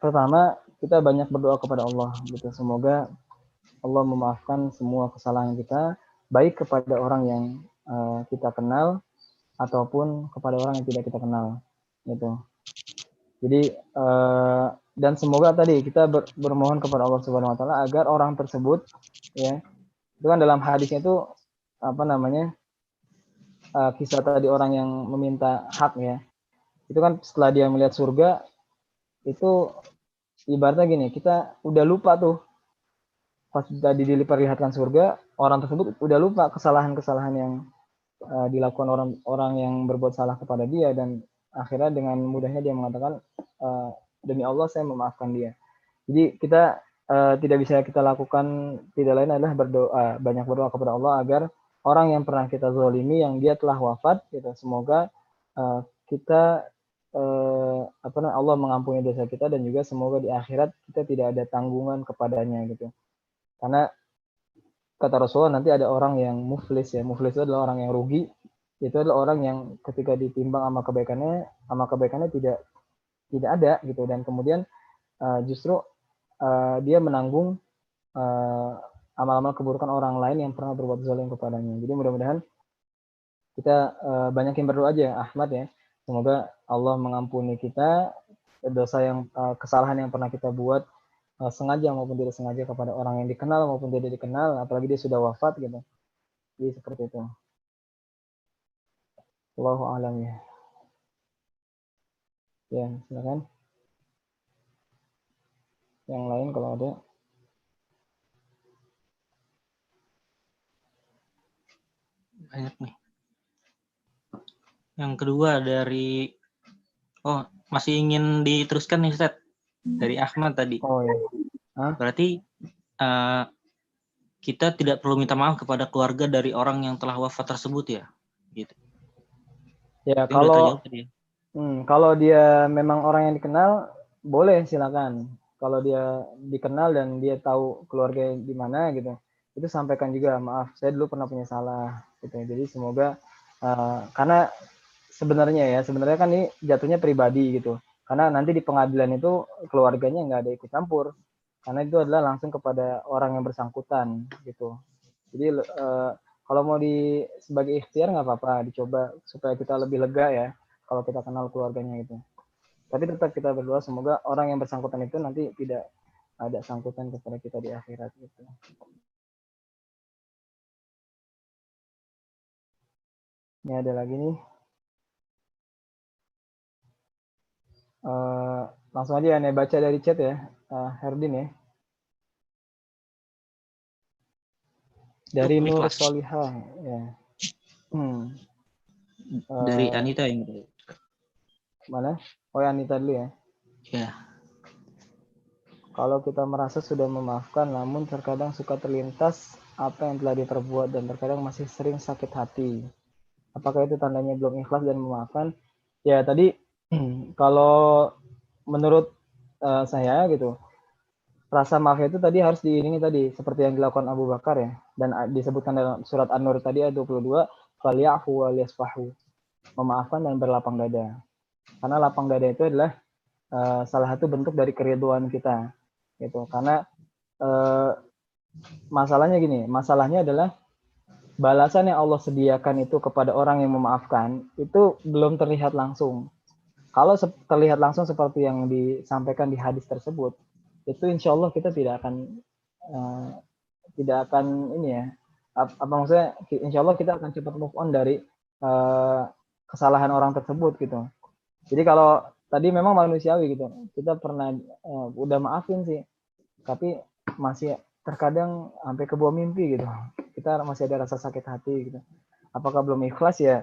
pertama kita banyak berdoa kepada Allah gitu. Semoga Allah memaafkan semua kesalahan kita, baik kepada orang yang kita kenal ataupun kepada orang yang tidak kita kenal gitu. Jadi dan semoga tadi kita bermohon kepada Allah Subhanahu wa taala agar orang tersebut ya, itu kan dalam hadisnya itu apa namanya? Kisah tadi orang yang meminta hak ya. Itu kan setelah dia melihat surga itu ibaratnya gini, kita udah lupa tuh pas tadi diperlihatkan surga, orang tersebut udah lupa kesalahan-kesalahan yang dilakukan orang-orang yang berbuat salah kepada dia dan akhirnya dengan mudahnya dia mengatakan demi Allah saya memaafkan dia. Jadi kita tidak bisa kita lakukan tidak lain adalah berdoa, banyak berdoa kepada Allah agar orang yang pernah kita zalimi yang dia telah wafat gitu, semoga kita Allah mengampuni dosa kita dan juga semoga di akhirat kita tidak ada tanggungan kepadanya gitu. Karena kata Rasulullah nanti ada orang yang muflis ya. Muflis itu adalah orang yang rugi. Itu adalah orang yang ketika ditimbang sama kebaikannya tidak ada gitu dan kemudian justru dia menanggung amal-amal keburukan orang lain yang pernah berbuat zalim kepadanya. Jadi mudah-mudahan kita banyakin berdoa aja Ahmad ya. Semoga Allah mengampuni kita dosa yang kesalahan yang pernah kita buat sengaja maupun tidak sengaja kepada orang yang dikenal maupun tidak dikenal, apalagi dia sudah wafat gitu. Jadi seperti itu. Allahu a'lam ya. Ya, silakan. Yang lain kalau ada. Banyak nih. Yang kedua dari masih ingin diteruskan nih Ustaz dari Ahmad tadi. Oh ya. Berarti kita tidak perlu minta maaf kepada keluarga dari orang yang telah wafat tersebut ya, gitu. Ya itu kalau kalau dia memang orang yang dikenal boleh silakan. Kalau dia dikenal dan dia tahu keluarga di mana gitu, itu sampaikan juga maaf saya dulu pernah punya salah gitu. Jadi semoga karena sebenarnya kan ini jatuhnya pribadi gitu. Karena nanti di pengadilan itu keluarganya nggak ada ikut campur. Karena itu adalah langsung kepada orang yang bersangkutan gitu. Jadi kalau mau sebagai ikhtiar nggak apa-apa, dicoba supaya kita lebih lega ya kalau kita kenal keluarganya itu. Tapi tetap kita berdoa semoga orang yang bersangkutan itu nanti tidak ada sangkutan kepada kita di akhirat gitu. Ini ada lagi nih. Langsung aja ya, baca dari chat ya, Herdin ya. Dari Nur Solihah ya. Dari Anita yang mana? Oh ya, Anita dulu ya. Ya. Kalau kita merasa sudah memaafkan, namun terkadang suka terlintas apa yang telah diperbuat dan terkadang masih sering sakit hati. Apakah itu tandanya belum ikhlas dan memaafkan? Ya tadi kalau menurut saya gitu, rasa maaf itu tadi harus diiringi tadi seperti yang dilakukan Abu Bakar ya, dan disebutkan dalam surat An-Nur tadi ayat 22, falyafu walyasfahu, memaafkan dan berlapang dada. Karena lapang dada itu adalah salah satu bentuk dari keriduan kita gitu. Karena masalahnya adalah balasan yang Allah sediakan itu kepada orang yang memaafkan itu belum terlihat langsung. Kalau terlihat langsung seperti yang disampaikan di hadis tersebut, itu insya Allah kita tidak akan ini ya, apa maksudnya, insya Allah kita akan cepat move on dari kesalahan orang tersebut gitu. Jadi kalau tadi memang manusiawi gitu, kita pernah udah maafin sih, tapi masih terkadang sampai ke bawah mimpi gitu, kita masih ada rasa sakit hati gitu. Apakah belum ikhlas ya?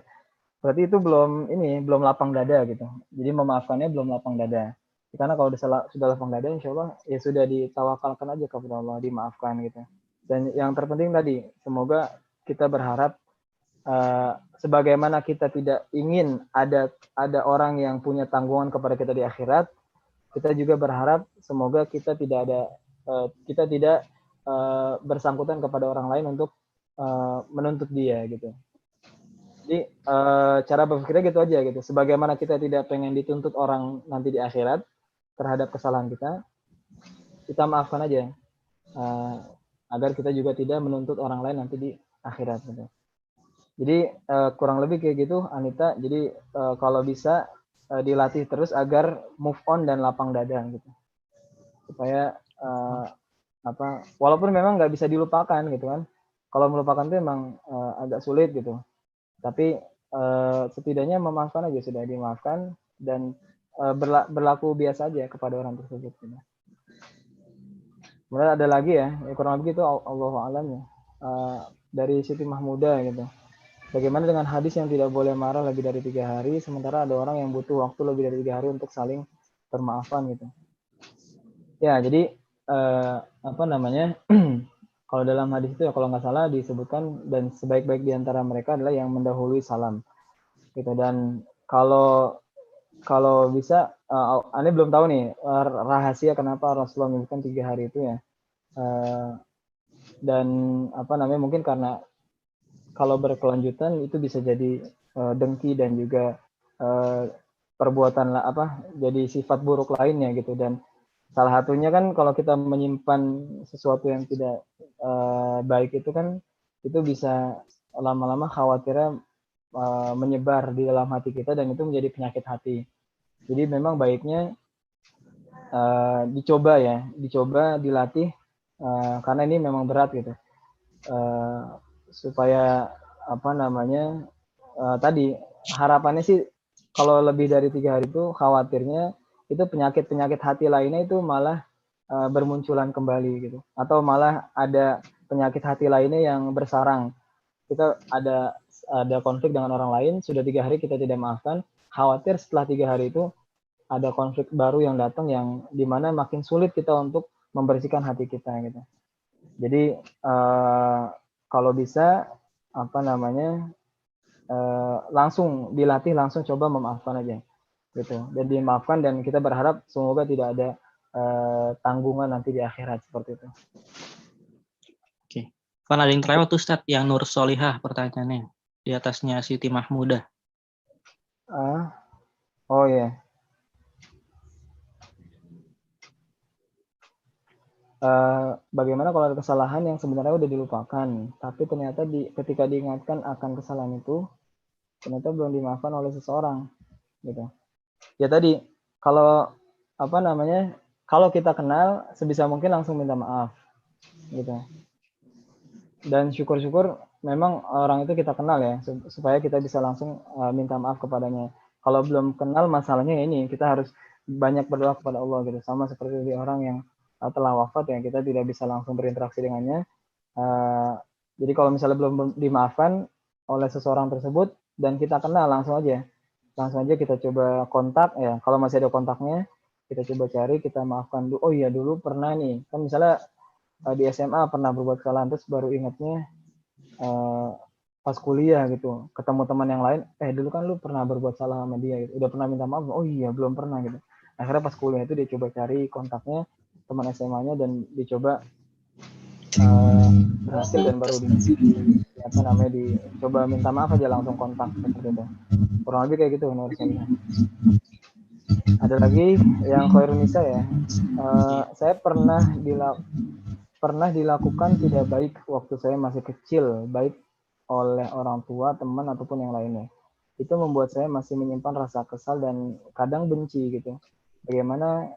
Berarti itu belum lapang dada gitu. Jadi memaafkannya belum lapang dada. Karena kalau sudah lapang dada, insya Allah ya sudah ditawakalkan aja kepada Allah, dimaafkan gitu. Dan yang terpenting tadi, semoga kita berharap sebagaimana kita tidak ingin ada orang yang punya tanggungan kepada kita di akhirat, kita juga berharap semoga kita tidak bersangkutan kepada orang lain untuk menuntut dia gitu. Jadi cara berpikirnya gitu aja gitu. Sebagaimana kita tidak pengen dituntut orang nanti di akhirat terhadap kesalahan kita maafkan aja agar kita juga tidak menuntut orang lain nanti di akhirat gitu. Jadi kurang lebih kayak gitu Anita. Jadi kalau bisa dilatih terus agar move on dan lapang dada gitu. Supaya walaupun memang nggak bisa dilupakan gitu kan. Kalau melupakan itu emang agak sulit gitu. Tapi setidaknya memaafkan aja, sudah dimaafkan dan berlaku biasa aja kepada orang tersebut. Gitu. Kemudian ada lagi ya, kurang lebih itu Allahu a'lam ya. Dari Siti Mahmuda gitu. Bagaimana dengan hadis yang tidak boleh marah lebih dari 3 hari, sementara ada orang yang butuh waktu lebih dari 3 hari untuk saling bermaafan gitu. Ya, jadi kalau dalam hadis itu ya kalau nggak salah disebutkan dan sebaik-baik di antara mereka adalah yang mendahului salam. Gitu. Dan kalau bisa, Anda belum tahu nih rahasia kenapa Rasulullah menyebutkan 3 hari itu ya. Dan mungkin karena kalau berkelanjutan itu bisa jadi dengki dan juga perbuatan jadi sifat buruk lainnya gitu. Dan salah satunya kan kalau kita menyimpan sesuatu yang tidak baik itu kan itu bisa lama-lama khawatirnya menyebar di dalam hati kita dan itu menjadi penyakit hati. Jadi memang baiknya dicoba dilatih karena ini memang berat gitu. Supaya tadi harapannya sih kalau lebih dari 3 hari itu khawatirnya itu penyakit hati lainnya itu malah bermunculan kembali gitu, atau malah ada penyakit hati lainnya yang bersarang. Kita ada konflik dengan orang lain, sudah 3 hari kita tidak maafkan, khawatir setelah 3 hari itu ada konflik baru yang datang yang dimana makin sulit kita untuk membersihkan hati kita gitu. Jadi kalau bisa langsung dilatih, langsung coba memaafkan aja gitu, dan dimaafkan dan kita berharap semoga tidak ada tanggungan nanti di akhirat seperti itu. Oke, kan ada yang kelewat tuh Ustaz, yang Nur Solihah pertanyaannya di atasnya Siti Mahmudah. Oh ya. Bagaimana kalau ada kesalahan yang sebenarnya udah dilupakan, tapi ternyata ketika diingatkan akan kesalahan itu, ternyata belum dimaafkan oleh seseorang, gitu. Ya tadi, kalau apa namanya, kalau kita kenal, sebisa mungkin langsung minta maaf, gitu. Dan syukur-syukur memang orang itu kita kenal ya, supaya kita bisa langsung minta maaf kepadanya. Kalau belum kenal, masalahnya ini kita harus banyak berdoa kepada Allah gitu. Sama seperti di orang yang telah wafat ya, kita tidak bisa langsung berinteraksi dengannya. Jadi kalau misalnya belum dimaafkan oleh seseorang tersebut dan kita kenal, langsung aja kita coba kontak ya. Kalau masih ada kontaknya, kita coba cari, kita maafkan dulu. Oh iya, dulu pernah nih, kan misalnya di SMA pernah berbuat kesalahan, terus baru ingatnya pas kuliah gitu, ketemu teman yang lain, dulu kan lu pernah berbuat salah sama dia gitu. Udah pernah minta maaf? Oh iya, belum pernah gitu. Akhirnya pas kuliah itu dia coba cari kontaknya teman SMA-nya dan dicoba berhasil, dan baru dicoba minta maaf aja, langsung kontak seperti itu. Kurang lebih kayak gitu menurut saya. Ada lagi yang Khairunisa ya. Saya pernah dilakukan tidak baik waktu saya masih kecil, baik oleh orang tua, teman, ataupun yang lainnya. Itu membuat saya masih menyimpan rasa kesal dan kadang benci gitu. Bagaimana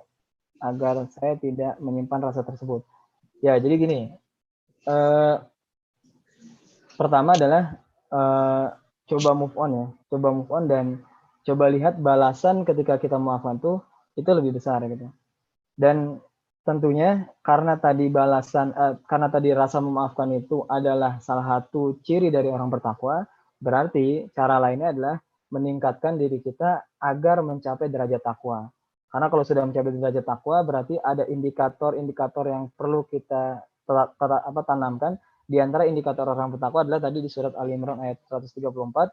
agar saya tidak menyimpan rasa tersebut? Ya, jadi gini. Pertama adalah coba move on ya. Coba move on dan coba lihat balasan ketika kita memaafkan tuh itu lebih besar gitu. Dan tentunya karena tadi rasa memaafkan itu adalah salah satu ciri dari orang bertakwa, berarti cara lainnya adalah meningkatkan diri kita agar mencapai derajat takwa. Karena kalau sudah mencapai derajat takwa, berarti ada indikator-indikator yang perlu kita tanamkan. Di antara indikator orang bertakwa adalah tadi di surat Ali Imran ayat 134,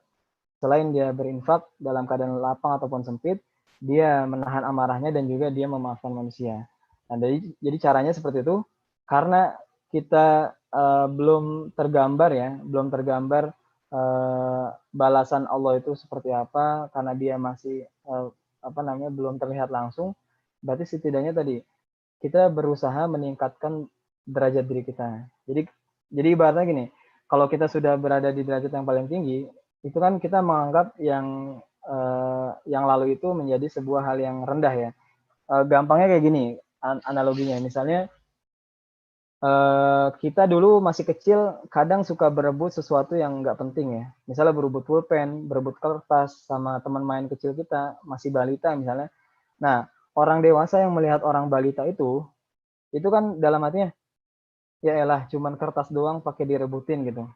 selain dia berinfak dalam keadaan lapang ataupun sempit, dia menahan amarahnya dan juga dia memaafkan manusia. Nah, jadi caranya seperti itu, karena kita belum tergambar balasan Allah itu seperti apa, karena dia masih belum terlihat langsung. Berarti setidaknya tadi kita berusaha meningkatkan derajat diri kita. Jadi ibaratnya gini, kalau kita sudah berada di derajat yang paling tinggi, itu kan kita menganggap yang lalu itu menjadi sebuah hal yang rendah ya. Gampangnya kayak gini analoginya, misalnya kita dulu masih kecil kadang suka berebut sesuatu yang nggak penting ya. Misalnya berebut pulpen, berebut kertas sama teman main kecil kita, masih balita misalnya. Nah, orang dewasa yang melihat orang balita itu kan dalam hatinya, ya elah cuman kertas doang pakai direbutin gitu.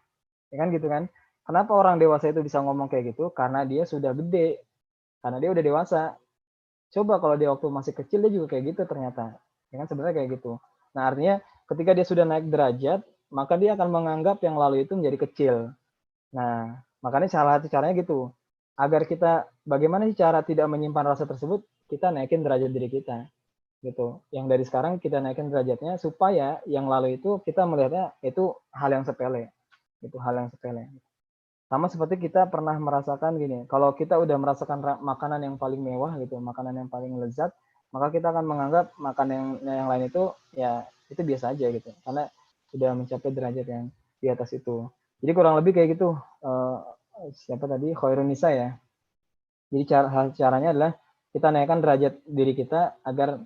Ya kan gitu kan? Kenapa orang dewasa itu bisa ngomong kayak gitu? Karena dia sudah gede. Karena dia udah dewasa. Coba kalau dia waktu masih kecil dia juga kayak gitu ternyata. Ya kan sebenarnya kayak gitu. Nah, artinya ketika dia sudah naik derajat, maka dia akan menganggap yang lalu itu menjadi kecil. Nah, makanya salah satu caranya gitu. Agar kita, bagaimana sih cara tidak menyimpan rasa tersebut? Kita naikin derajat diri kita. Gitu. Yang dari sekarang kita naikin derajatnya supaya yang lalu itu kita melihatnya itu hal yang sepele. Itu hal yang sepele. Sama seperti kita pernah merasakan gini, kalau kita udah merasakan makanan yang paling mewah gitu, makanan yang paling lezat, maka kita akan menganggap makanan yang lain itu ya itu biasa aja gitu, karena sudah mencapai derajat yang di atas itu. Jadi kurang lebih kayak gitu. Siapa tadi? Khairunisa ya. Jadi caranya adalah kita naikkan derajat diri kita agar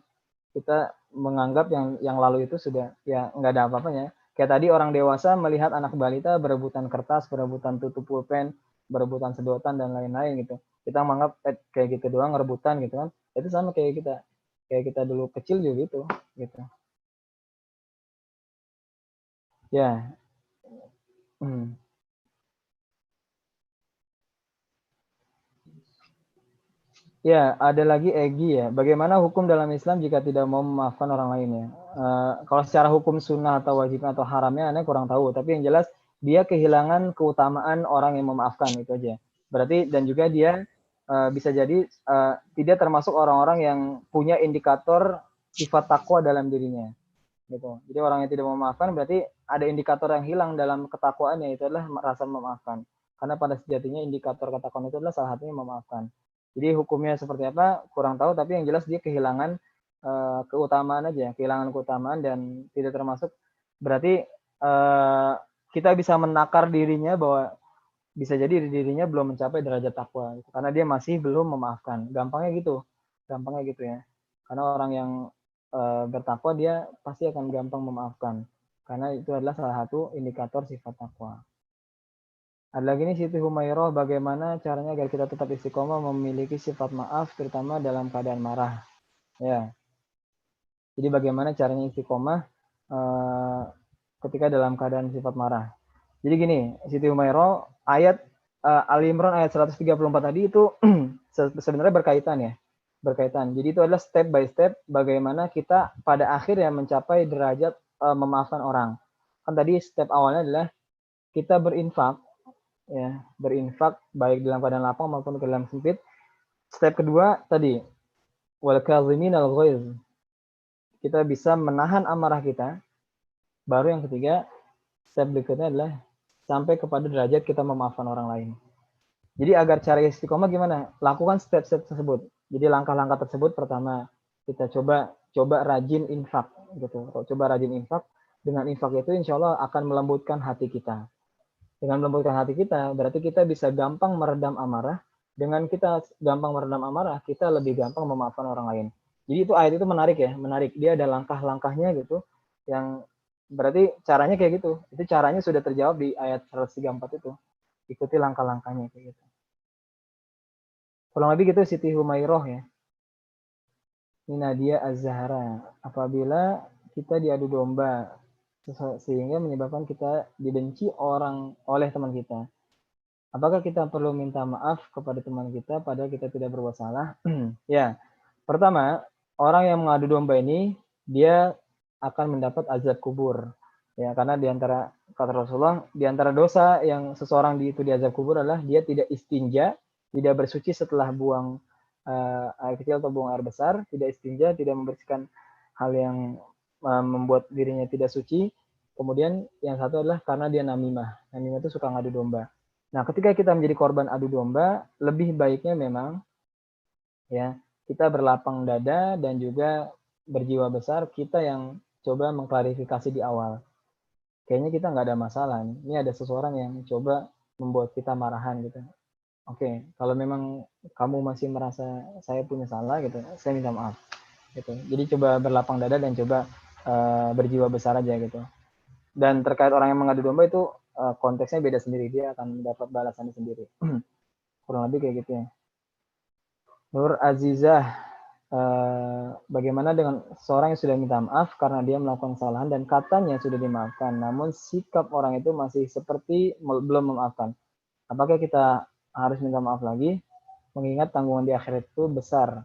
kita menganggap yang lalu itu sudah ya nggak ada apa-apanya. Kayak tadi orang dewasa melihat anak balita berebutan kertas, berebutan tutup pulpen, berebutan sedotan dan lain-lain gitu. Kita menganggap kayak gitu doang rebutan gitu kan. Itu sama kayak kita. Kayak kita dulu kecil juga gitu. Ya. Ya, ada lagi Egi ya. Bagaimana hukum dalam Islam jika tidak mau memaafkan orang lainnya? Kalau secara hukum sunnah atau wajib atau haramnya, Anda kurang tahu. Tapi yang jelas dia kehilangan keutamaan orang yang memaafkan itu aja. Berarti dan juga dia bisa jadi tidak termasuk orang-orang yang punya indikator sifat takwa dalam dirinya. Gitu. Jadi orang yang tidak memaafkan berarti ada indikator yang hilang dalam ketakwaannya, itu adalah rasa memaafkan. Karena pada sejatinya indikator ketakwaan itu adalah salah satunya memaafkan. Jadi hukumnya seperti apa kurang tahu, tapi yang jelas dia kehilangan keutamaan aja, kehilangan keutamaan dan tidak termasuk, berarti kita bisa menakar dirinya bahwa bisa jadi dirinya belum mencapai derajat takwa gitu, karena dia masih belum memaafkan. Gampangnya gitu ya. Karena orang yang bertakwa dia pasti akan gampang memaafkan, karena itu adalah salah satu indikator sifat takwa. Ada lagi nih Siti Humairah, bagaimana caranya agar kita tetap istiqomah memiliki sifat maaf terutama dalam keadaan marah. Ya. Jadi bagaimana caranya istiqomah ketika dalam keadaan sifat marah. Jadi gini, Siti Humairah, ayat Ali Imran ayat 134 tadi itu sebenarnya berkaitan ya. Berkaitan. Jadi itu adalah step by step bagaimana kita pada akhirnya mencapai derajat memaafkan orang. Kan tadi step awalnya adalah kita berinfak, ya, berinfak baik dalam keadaan lapang maupun dalam sempit. Step kedua tadi, wal kaziminal ghaiz. Kita bisa menahan amarah kita. Baru yang ketiga, step berikutnya adalah sampai kepada derajat kita memaafkan orang lain. Jadi agar cara istiqomah gimana? Lakukan step-step tersebut. Jadi langkah-langkah tersebut, pertama kita coba rajin infak gitu. Coba rajin infak. Dengan infak itu insya Allah akan melembutkan hati kita. Dengan melembutkan hati kita, berarti kita bisa gampang meredam amarah. Dengan kita gampang meredam amarah, kita lebih gampang memaafkan orang lain. Jadi itu ayat itu menarik ya, menarik. Dia ada langkah-langkahnya gitu, yang berarti caranya kayak gitu. Itu caranya sudah terjawab di ayat 134 itu. Ikuti langkah-langkahnya kayak gitu. Kurang lebih gitu Siti Humairah ya. Ini Nadia Az-Zahra. Apabila kita diadu domba, sehingga menyebabkan kita dibenci orang oleh teman kita. Apakah kita perlu minta maaf kepada teman kita padahal kita tidak berbuat salah? Ya, pertama, orang yang mengadu domba ini dia akan mendapat azab kubur. Ya, karena diantara kata Rasulullah, diantara dosa yang seseorang itu diazab kubur adalah dia tidak istinja, tidak bersuci setelah buang air kecil atau buang air besar, tidak istinja, tidak membersihkan hal yang membuat dirinya tidak suci. Kemudian yang satu adalah karena dia namimah. Namimah itu suka ngadu domba. Nah, ketika kita menjadi korban adu domba, lebih baiknya memang ya kita berlapang dada dan juga berjiwa besar, kita yang coba mengklarifikasi di awal. Kayaknya kita nggak ada masalah nih. Ini ada seseorang yang coba membuat kita marahan gitu. Oke, kalau memang kamu masih merasa saya punya salah gitu, saya minta maaf. Gitu. Jadi coba berlapang dada dan coba berjiwa besar aja gitu. Dan terkait orang yang mengadu domba itu konteksnya beda sendiri, dia akan mendapat balasannya sendiri. Kurang lebih kayak gitu ya. Nur Azizah, bagaimana dengan seorang yang sudah minta maaf karena dia melakukan kesalahan dan katanya sudah dimaafkan, namun sikap orang itu masih seperti belum memaafkan. Apakah kita harus minta maaf lagi? Mengingat tanggungan di akhirat itu besar.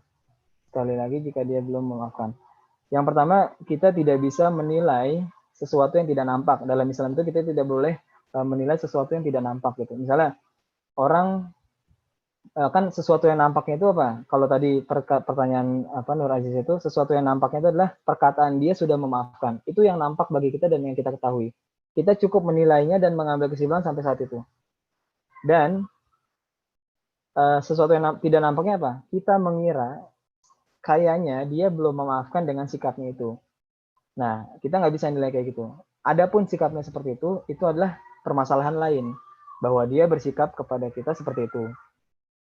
Sekali lagi jika dia belum memaafkan. Yang pertama, kita tidak bisa menilai sesuatu yang tidak nampak. Dalam Islam itu kita tidak boleh menilai sesuatu yang tidak nampak gitu. Misalnya orang kan sesuatu yang nampaknya itu apa? Kalau tadi pertanyaan Nur Aziz itu, sesuatu yang nampaknya itu adalah perkataan dia sudah memaafkan. Itu yang nampak bagi kita dan yang kita ketahui. Kita cukup menilainya dan mengambil kesimpulan sampai saat itu. Dan sesuatu yang tidak nampaknya apa? Kita mengira kayaknya dia belum memaafkan dengan sikapnya itu. Nah, kita nggak bisa nilai kayak gitu. Adapun sikapnya seperti itu adalah permasalahan lain. Bahwa dia bersikap kepada kita seperti itu.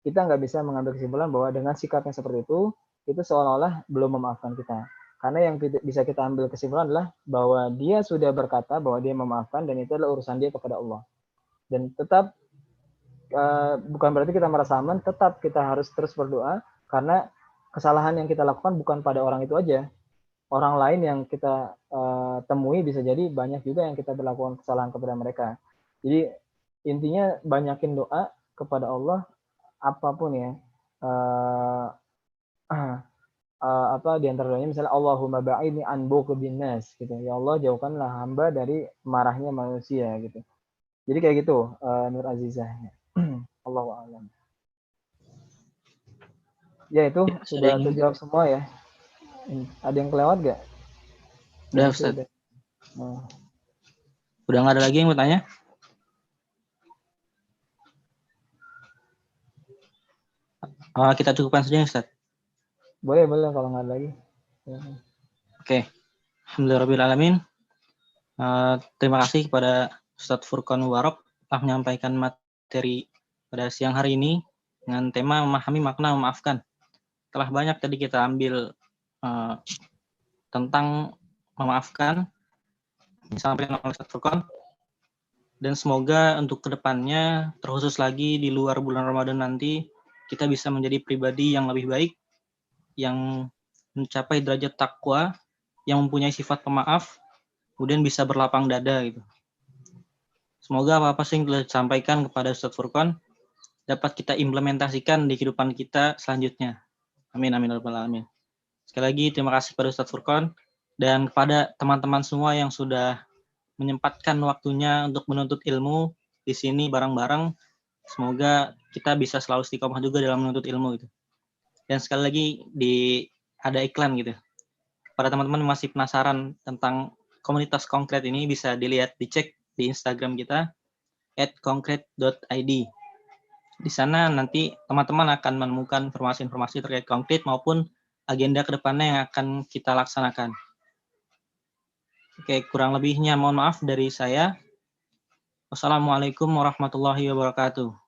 Kita nggak bisa mengambil kesimpulan bahwa dengan sikapnya seperti itu seolah-olah belum memaafkan kita. Karena yang bisa kita ambil kesimpulan adalah bahwa dia sudah berkata bahwa dia memaafkan dan itu adalah urusan dia kepada Allah. Dan tetap bukan berarti kita merasa aman, tetap kita harus terus berdoa karena kesalahan yang kita lakukan bukan pada orang itu aja. Orang lain yang kita temui bisa jadi banyak juga yang kita berlakukan kesalahan kepada mereka. Jadi intinya banyakin doa kepada Allah apapun ya. Di antara doanya misalnya Allahumma ba'idni an bughadin nas gitu. Ya Allah jauhkanlah hamba dari marahnya manusia gitu. Jadi kayak gitu Nur Azizah. Allahu a'lam. Ya itu sudah terjawab semua ya. Ada yang kelewat gak? Udah Ustaz. Udah nggak ada lagi yang bertanya? Kita cukupkan saja, Ustaz. Boleh kalau nggak ada lagi. Ya. Oke. Alhamdulillahirrahmanirrahim. Terima kasih kepada Ustadz Furqan Mubarak telah menyampaikan materi pada siang hari ini dengan tema memahami makna memaafkan. Telah banyak tadi kita ambil tentang memaafkan disampaikan oleh Ustadz Furqan, dan semoga untuk kedepannya, terkhusus lagi di luar bulan Ramadan nanti, kita bisa menjadi pribadi yang lebih baik, yang mencapai derajat takwa, yang mempunyai sifat pemaaf, kemudian bisa berlapang dada gitu. Semoga apa-apa sih yang telah disampaikan kepada Ustadz Furqan dapat kita implementasikan di kehidupan kita selanjutnya. Amin, amin, rabbal alamin. Sekali lagi terima kasih kepada Ustadz Furqan dan kepada teman-teman semua yang sudah menyempatkan waktunya untuk menuntut ilmu di sini bareng-bareng. Semoga kita bisa selalu istiqomah juga dalam menuntut ilmu gitu. Dan sekali lagi ada iklan gitu. Para teman-teman yang masih penasaran tentang komunitas konkret ini bisa dicek di Instagram kita @konkret.id. Di sana nanti teman-teman akan menemukan informasi-informasi terkait konkret maupun agenda kedepannya yang akan kita laksanakan. Oke, kurang lebihnya mohon maaf dari saya. Wassalamualaikum warahmatullahi wabarakatuh.